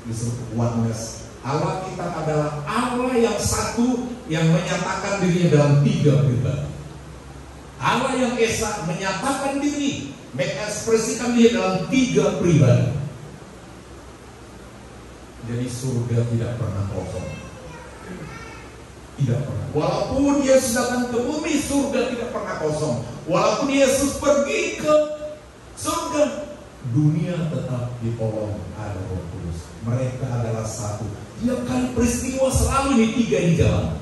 disebut oneness. Allah kita adalah Allah yang satu, yang menyatakan dirinya dalam 3 pribadi. Allah yang esa menyatakan diri, mengekspresikan diri dalam 3 pribadi. Jadi surga tidak pernah kosong. Tidak pernah. Walaupun Yesus datang ke bumi, surga tidak pernah kosong. Walaupun Yesus pergi ke surga, dunia tetap ditolong ada Roh Kudus. Mereka adalah satu. Tiap kali peristiwa selalu ini 3 di jalan.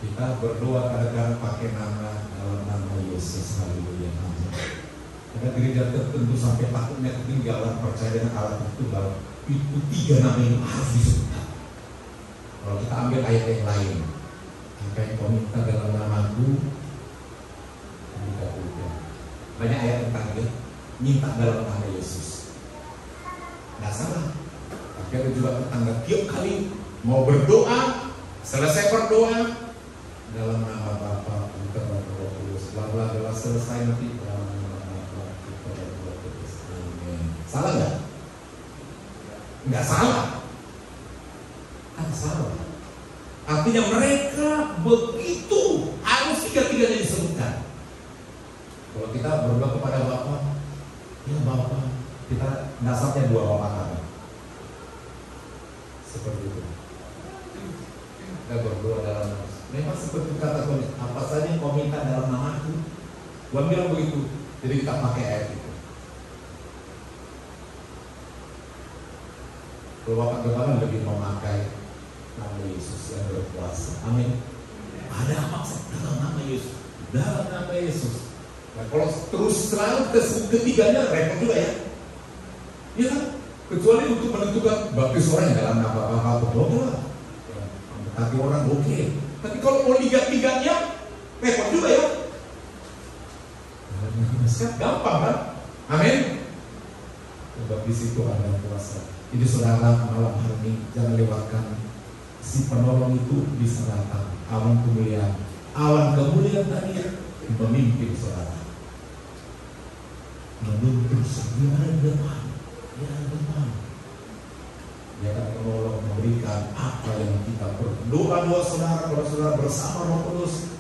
Kita berdoa kadang-kadang pakai dalam nama Yesus. Haleluya. Ada gereja tertentu sampai takutnya ketinggalan percaya dengan Allah Tritunggal. Itu 3 nama yang harus disebutkan. Kalau kita ambil ayat yang lain, apa yang kau minta dalam namaku, banyak ayat tentang dia, minta dalam nama Yesus. Nggak salah. Tapi ada juga tetangga tiap kali mau berdoa, selesai berdoa dalam nama Bapa, Putra, dan Roh Kudus. Bla selesai nanti dalam nama Bapa, Putra, dan Roh Kudus. Amin. Salah nggak? Nggak salah. Ada salah. Artinya mereka begitu harus 3-3-nya disebutkan. Kalau kita berdoa kepada Bapa, ya Bapa, kita dasarnya 2 Bapa kami. Seperti itu. Kita berdoa dalam nama. Memang seperti kata Tuhan, apa saja yang kau minta dalam namaku, Tuhan bilang begitu. Jadi kita pakai ayat itu. Kalau Bapak Gembala lebih memakai nama Yesus yang berkuasa. Amin. Ada apa dalam nama Yesus? Dalam nama Yesus. Nah, kalau terus selalu ketiganya repot juga ya. Iya kan? Kecuali untuk menentukan baptis orang yang dalam nama Bapa, oke lah. Tapi orang oke. Tapi kalau mau ligat-ligatnya repot juga ya. Gampang kan? Amin. Baptis itu ada kuasa. Jadi saudara, malam hari ini jangan lewatkan si penolong itu bisa datang. Awan kemuliaan. Awan kemuliaan tadi memimpin saudara. Menuntun dia ada di depan. Dia ada di depan. Dia akan menolong, memberikan apa yang kita perlu. Doa saudara, kalau saudara bersama Roh Kudus,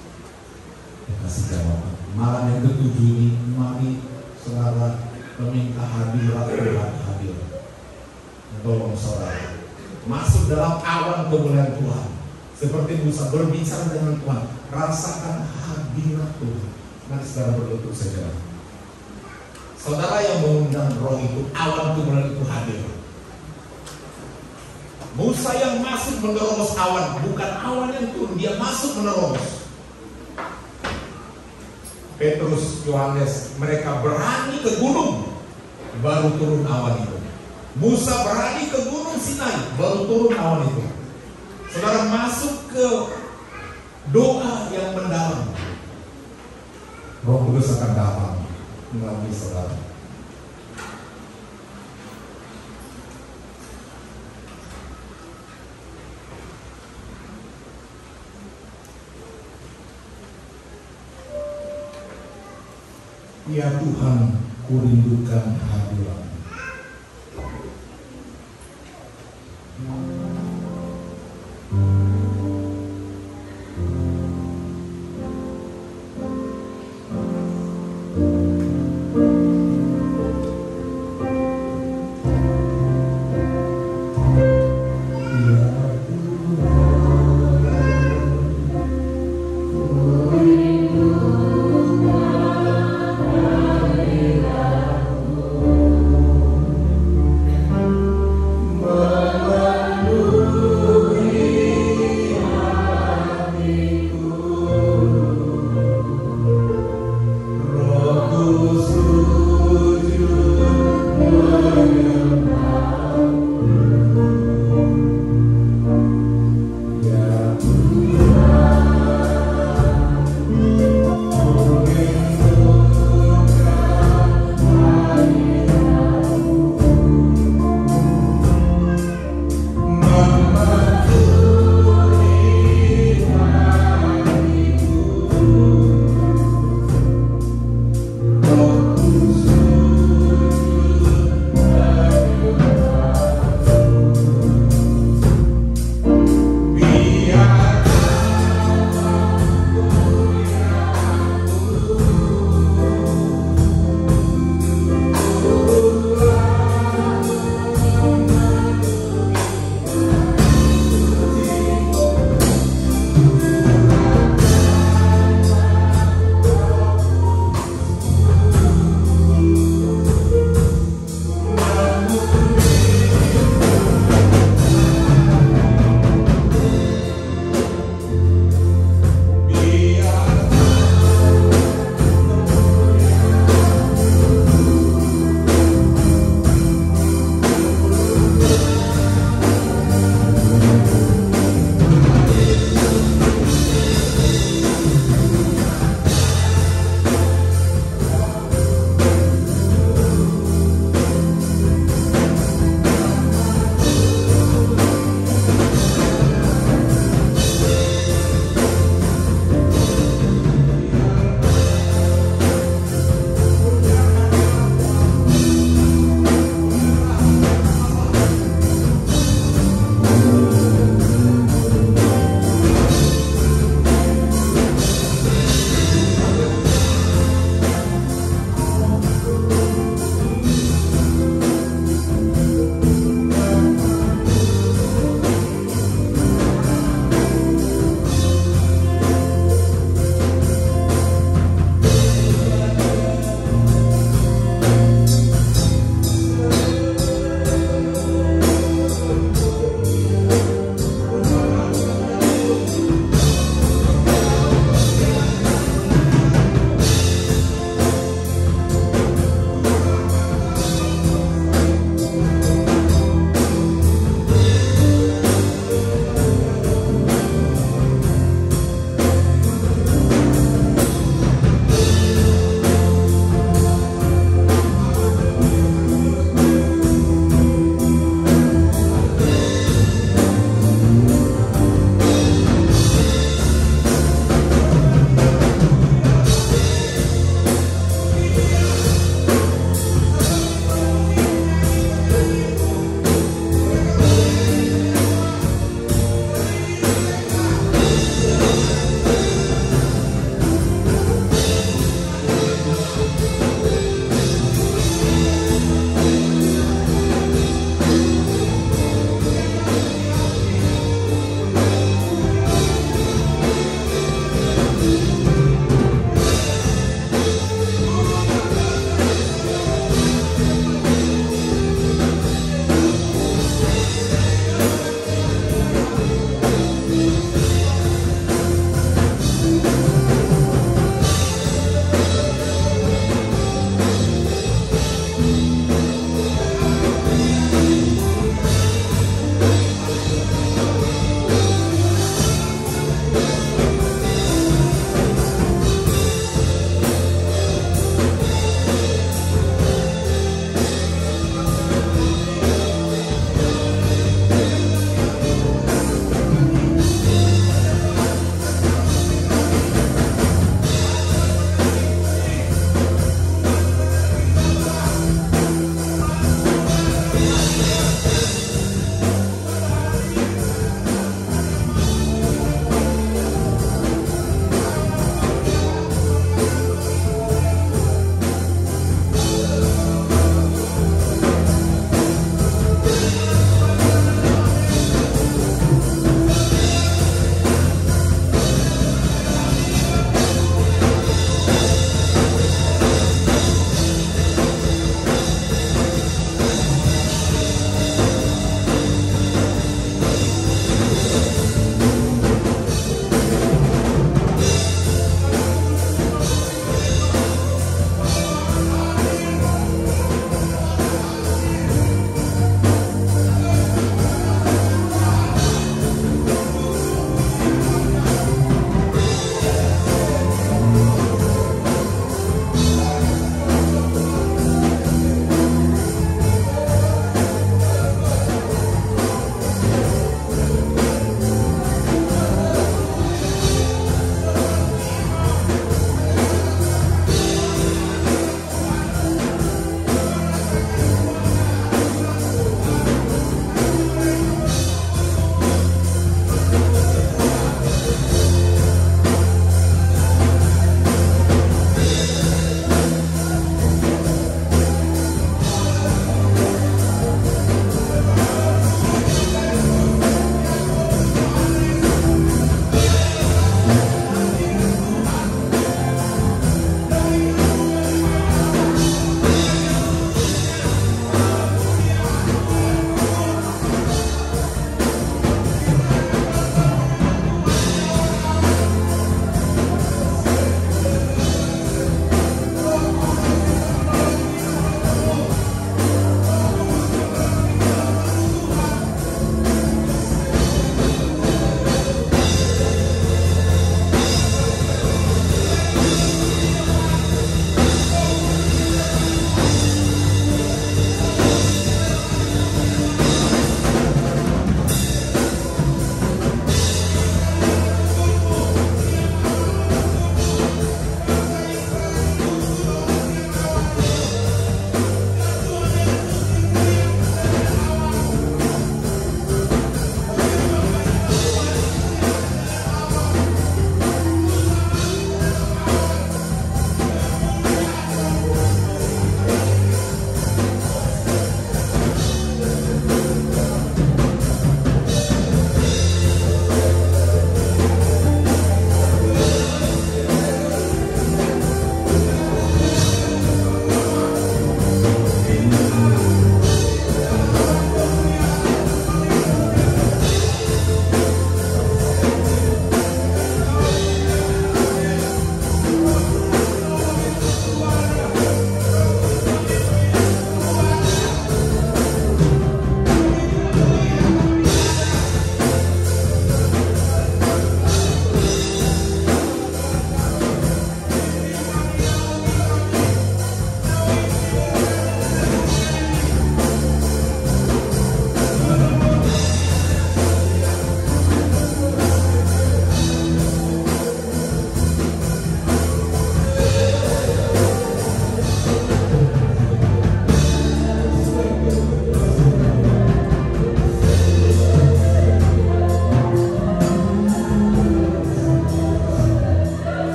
dia kasih jawaban. Malam yang ke-7 ini, mari saudara meminta hadirat Tuhan hadir. Tolong saudara masuk dalam awan kemuliaan Tuhan, seperti Musa berbicara dengan Tuhan. Rasakan hadirat Tuhan. Mari saudara berlutut saja. Saudara yang mengundang Roh itu, awan kemuliaan itu hadir. Musa yang masuk menerobos awan, bukan awan yang turun, dia masuk menerobos. Petrus, Yohanes, mereka berani ke gunung, baru turun awan itu. Musa berani ke gunung Sinai, baru turun awan itu. Saudara masuk ke doa yang mendalam. Roh Kudus akan datang melalui saudara. Ya Tuhan, kurindukan hadirat. Oh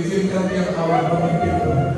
Izinkan yang awal memimpin Tuhan.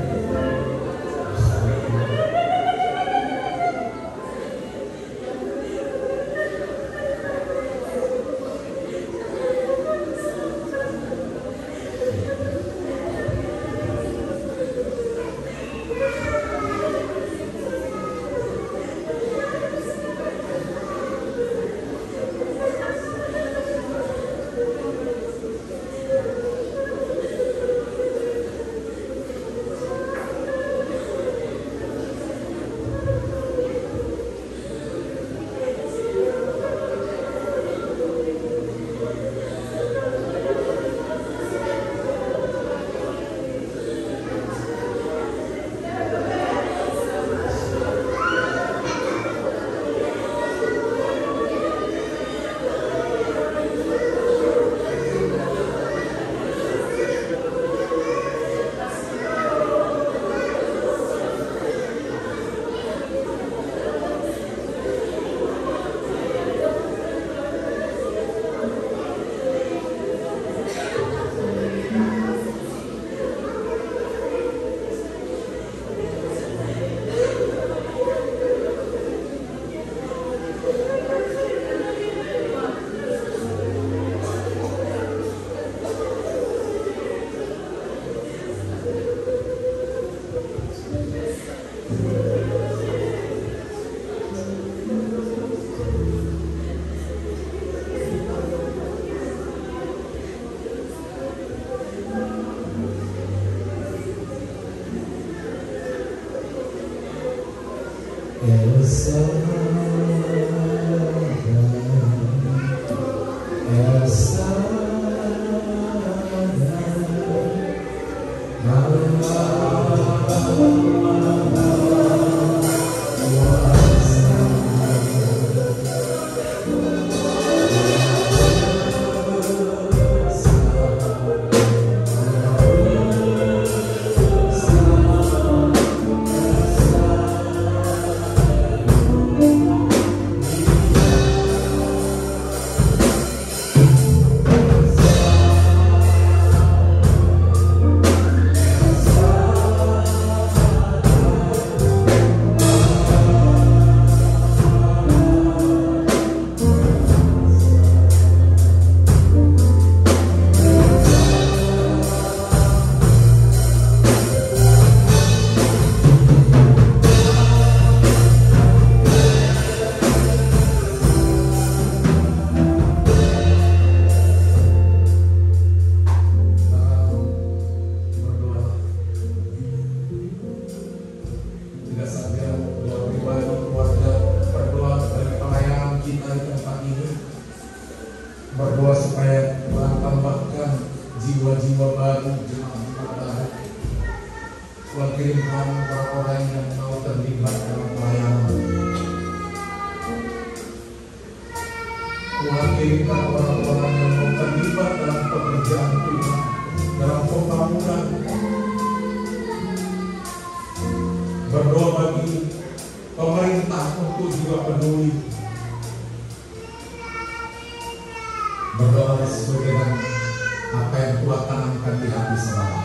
Berdoa supaya Tuhan tambahkan jiwa-jiwa baru jemaat-jemaat baru. Tuhan kirimkan orang-orang yang mau terlibat dalam pelayanan. Tuhan kirimkan orang-orang yang mau terlibat dalam pekerjaan Tuhan, dalam pembangunan. Berdoa bagi pemerintah untuk juga peduli. Berdoa sesuai dengan apa yang Tuhan tanamkan di hati selama.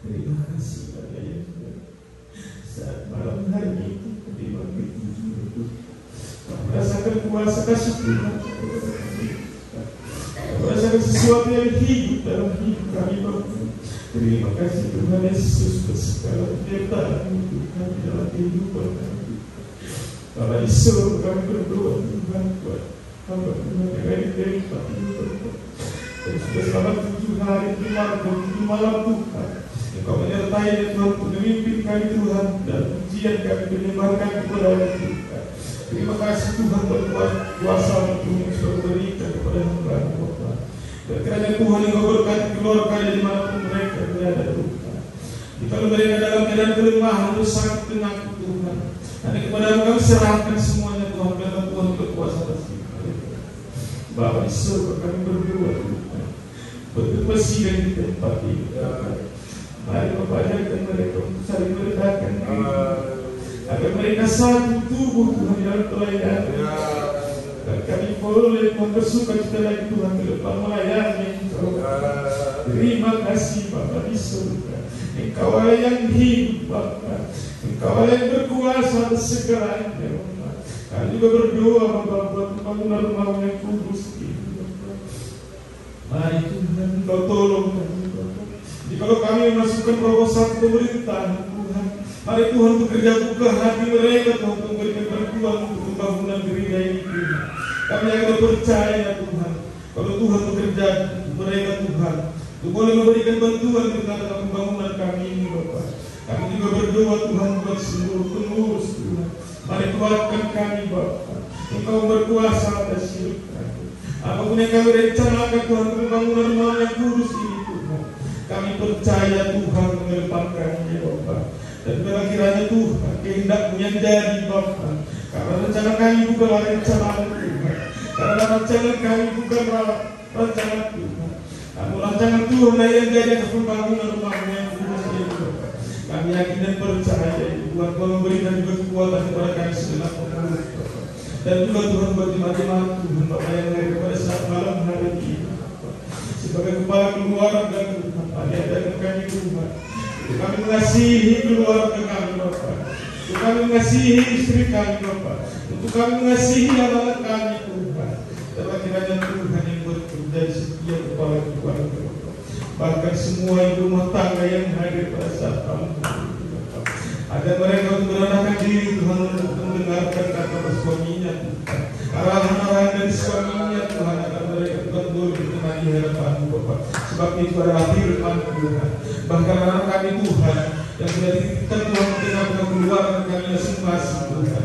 Terima kasih pada Yesus. Saat malam hari itu di waktu 7 kuasa kasih Tuhan. Merasakan sesuatu yang hidup dalam hidup kami Bapa. Terima kasih Tuhan Yesus untuk segala penyertaan Tuhan dalam kehidupan kami. Para Yesus kami berdoa Tuhan buat hamba Tuhan yang ada dari tempat ini Bapa. Dan sudah selama 7 hari 7 malam Tuhan, Engkau menyertai Tuhan untuk memimpin kami Tuhan dan ujian kami menyembahkan kepada Tuhan. Terima kasih Tuhan buat kuasa Tuhan yang sudah berikan kepada hamba Bapa. Dan kerana Tuhan yang berkati keluarga dari manapun mereka berada Tuhan. Jika mereka dalam keadaan kelemahan itu sangat tenang Tuhan. Hanya kepada kami serahkan semuanya Tuhan, karena Tuhan berkuasa atas mereka. Bapa di surga kami berdoa Tuhan, berterima di tempat ini. Mari Bapa ajarkan mereka untuk saling meledakkan diri, agar mereka satu tubuh Tuhan dalam pelayanan. Dan kami boleh bersuka cita lagi Tuhan ke depan melayani Engkau. Terima kasih Bapa di surga. Engkau Allah yang hidup Bapa. Engkau Allah yang berkuasa atas segalanya Bapa. Kami juga berdoa Bapa buat pembangunan rumah yang kudus ini Bapa. Mari Tuhan Engkau tolong kami Bapa. Jikalau kami memasukkan proposal pemerintahan Tuhan, mari Tuhan bekerja buka hati mereka Tuhan untuk memberikan bantuan untuk pembangunan gereja ini Tuhan. Kami akan percaya Tuhan, kalau Tuhan bekerja mereka Tuhan, Tuhan boleh memberikan bantuan kepada pembangunan kami ini Bapak. Kami juga berdoa Tuhan buat seluruh pengurus Tuhan. Mari kuatkan kami Bapak. Engkau berkuasa atas hidup kami. Apapun yang kami rencanakan Tuhan pembangunan rumah yang kudus ini Tuhan, kami percaya Tuhan mengedepankannya Bapak. Dan kiranya Tuhan kehendakmu yang jadi Bapak. Karena rencana kami bukanlah rencana Tuhan. Karena rencana kami bukan rencana Tuhan. Namun rancangan Tuhan yang jadi atas pembangunan rumahmu yang kudus ini Bapak. Kami yakin dan percaya Tuhan Tuhan memberikan juga kekuatan kepada kami segenap pengurus Bapak. Dan juga Tuhan buat jemaat-jemaat Tuhan Bapak yang hadir pada saat malam hari ini Bapak. Sebagai kepala keluarga Tuhan, adakan kami Tuhan. Kami mengasihi keluarga kami Bapak. Untuk kami mengasihi istri kami Bapak. Untuk kami mengasihi anak-anak kami Tuhan. Dan kiranya Tuhan yang bekerja di setiap kepala keluarga Bapak. Bahkan semua ibu rumah tangga yang hadir pada saat kami Bapak. Agar mereka untuk merendahkan diri Tuhan untuk mendengarkan kata suaminya Tuhan. Arahan-arahan dari suaminya Tuhan, agar mereka Tuhan boleh berkenan di hadapan-Mu Bapak. Sebab itu adalah firman Tuhan. Bahkan anak kami Tuhan yang sudah dititipkan Tuhan di tengah-tengah keluarga kami masing-masing Tuhan.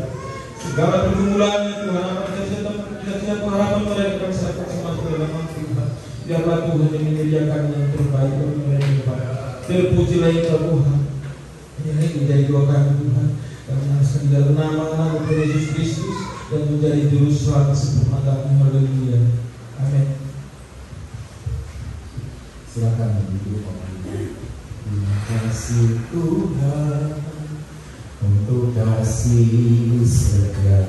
Segala pergumulannya Tuhan, apa cita-cita pengharapan mereka kami serahkan semua ke dalam Tuhan. Biarlah Tuhan yang menyediakan yang terbaik bagi mereka. Terpujilah Engkau Tuhan. Ini menjadi doa kami Tuhan. Kami mengasihkan dalam nama Tuhan Yesus Kristus dan menjadi juru selamat sempurna kami. Haleluya. Amin. Silakan duduk Bapak Ibu. Terima kasih Tuhan untuk kasih setia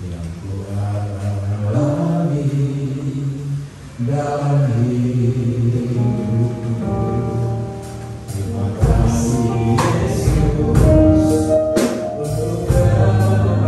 yang Ku alami dalam hidupku. Terima kasih Yesus untuk kebaikan-Mu.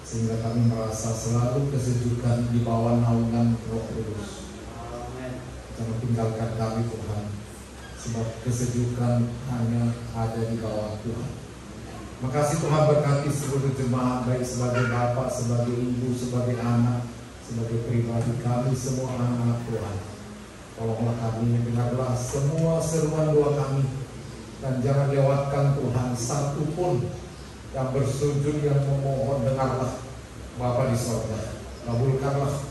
Sehingga kami merasa selalu kesejukan di bawah naungan Roh Kudus. Jangan tinggalkan kami Tuhan, sebab kesejukan hanya ada di bawah Tuhan. Makasih Tuhan, berkati seluruh jemaat, baik sebagai bapak, sebagai ibu, sebagai anak, sebagai pribadi kami semua anak-anak Tuhan. Tolonglah kami, dengarlah semua seruan doa kami, dan jangan lewatkan Tuhan satu pun yang bersujud, yang memohon. Dengarlah Bapa di sorga, kabulkanlah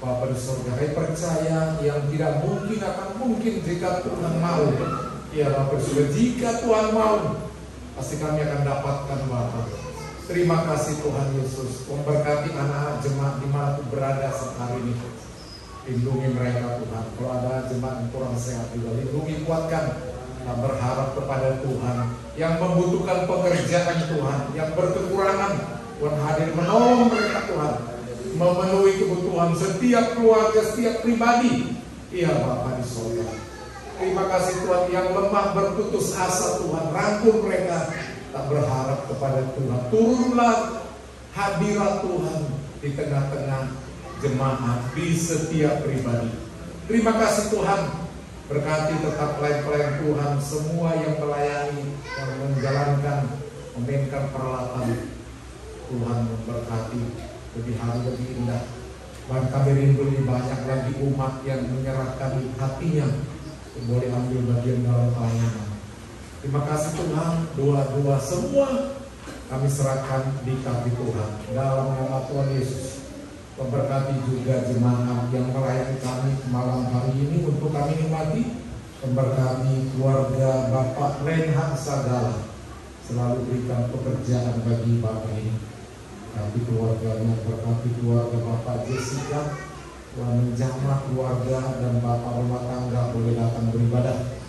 Bapa di sorga. Kami percaya yang tidak mungkin akan mungkin jika Tuhan mau. Ya Bapa di sorga, jika Tuhan mau, pasti kami akan dapatkan Bapa. Terima kasih Tuhan Yesus, memberkati anak-anak jemaat dimanapun berada saat hari ini. Lindungi mereka Tuhan. Kalau ada jemaat yang kurang sehat juga, lindungi, kuatkan. Kita berharap kepada Tuhan yang membutuhkan pekerjaan Tuhan, yang berkekurangan, Tuhan hadir menolong mereka Tuhan, memenuhi kebutuhan setiap keluarga, setiap pribadi. Iya Bapa di sorga. Terima kasih Tuhan, yang lemah berputus asa Tuhan, rangkul mereka. Tak berharap kepada Tuhan, turunlah hadirat Tuhan di tengah-tengah jemaat, di setiap pribadi. Terima kasih Tuhan, berkati tetap pelayan-pelayan Tuhan semua yang melayani, yang menjalankan, memainkan peralatan. Tuhan memberkati lebih hari lebih indah. Bahkan kami rindu lebih banyak lagi umat yang menyerahkan hatinya, boleh ambil bagian dalam pelayanan. Terima kasih Tuhan, doa-doa semua kami serahkan di kaki Tuhan dalam nama Tuhan Yesus. Memberkati juga jemaat yang melayani kami malam hari ini untuk kami nikmati. Memberkati keluarga Bapak Renhard Sagala, selalu berikan pekerjaan bagi Bapak ini. Berkati keluarganya, berkati keluarga Bapak Jessica, Tuhan menjamah keluarga dan Bapak rumah tangga boleh datang beribadah.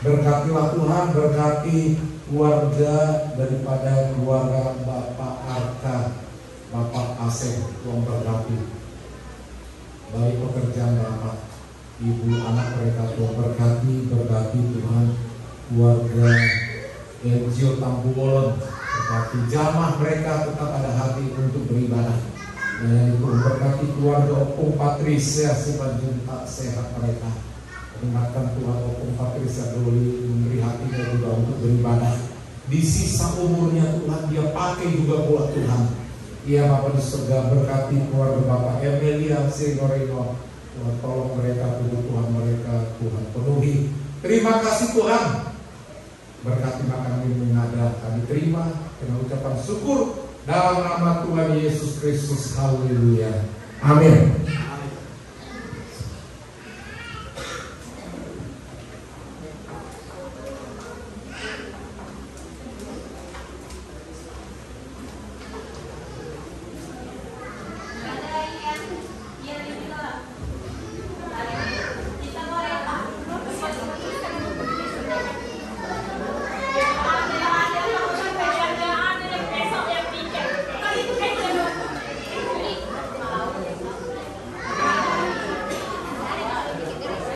Berkatilah Tuhan, berkati keluarga daripada keluarga Bapak Arka, Bapak Asep, Tuhan berkati. Baik pekerjaan Bapak, Ibu, anak mereka Tuhan berkati, berkati Tuhan keluarga Elgio Tambuwolon, berkati jamah mereka tetap ada hati untuk beribadah. Dan Tuhan berkati keluarga Opung Patricia, sepanjang sehat mereka. Ingatkan Tuhan Opung Patricia Doli memberi hatinya juga untuk beribadah. Di sisa umurnya Tuhan dia pakai juga buat Tuhan. Ia Bapa di surga, berkati keluarga Bapak Emilia Signorino. Tuhan tolong mereka, kebutuhan mereka Tuhan penuhi. Terima kasih Tuhan. Berkati makan minum yang ada kami terima dengan ucapan syukur dalam nama Tuhan Yesus Kristus. Haleluya. Amin.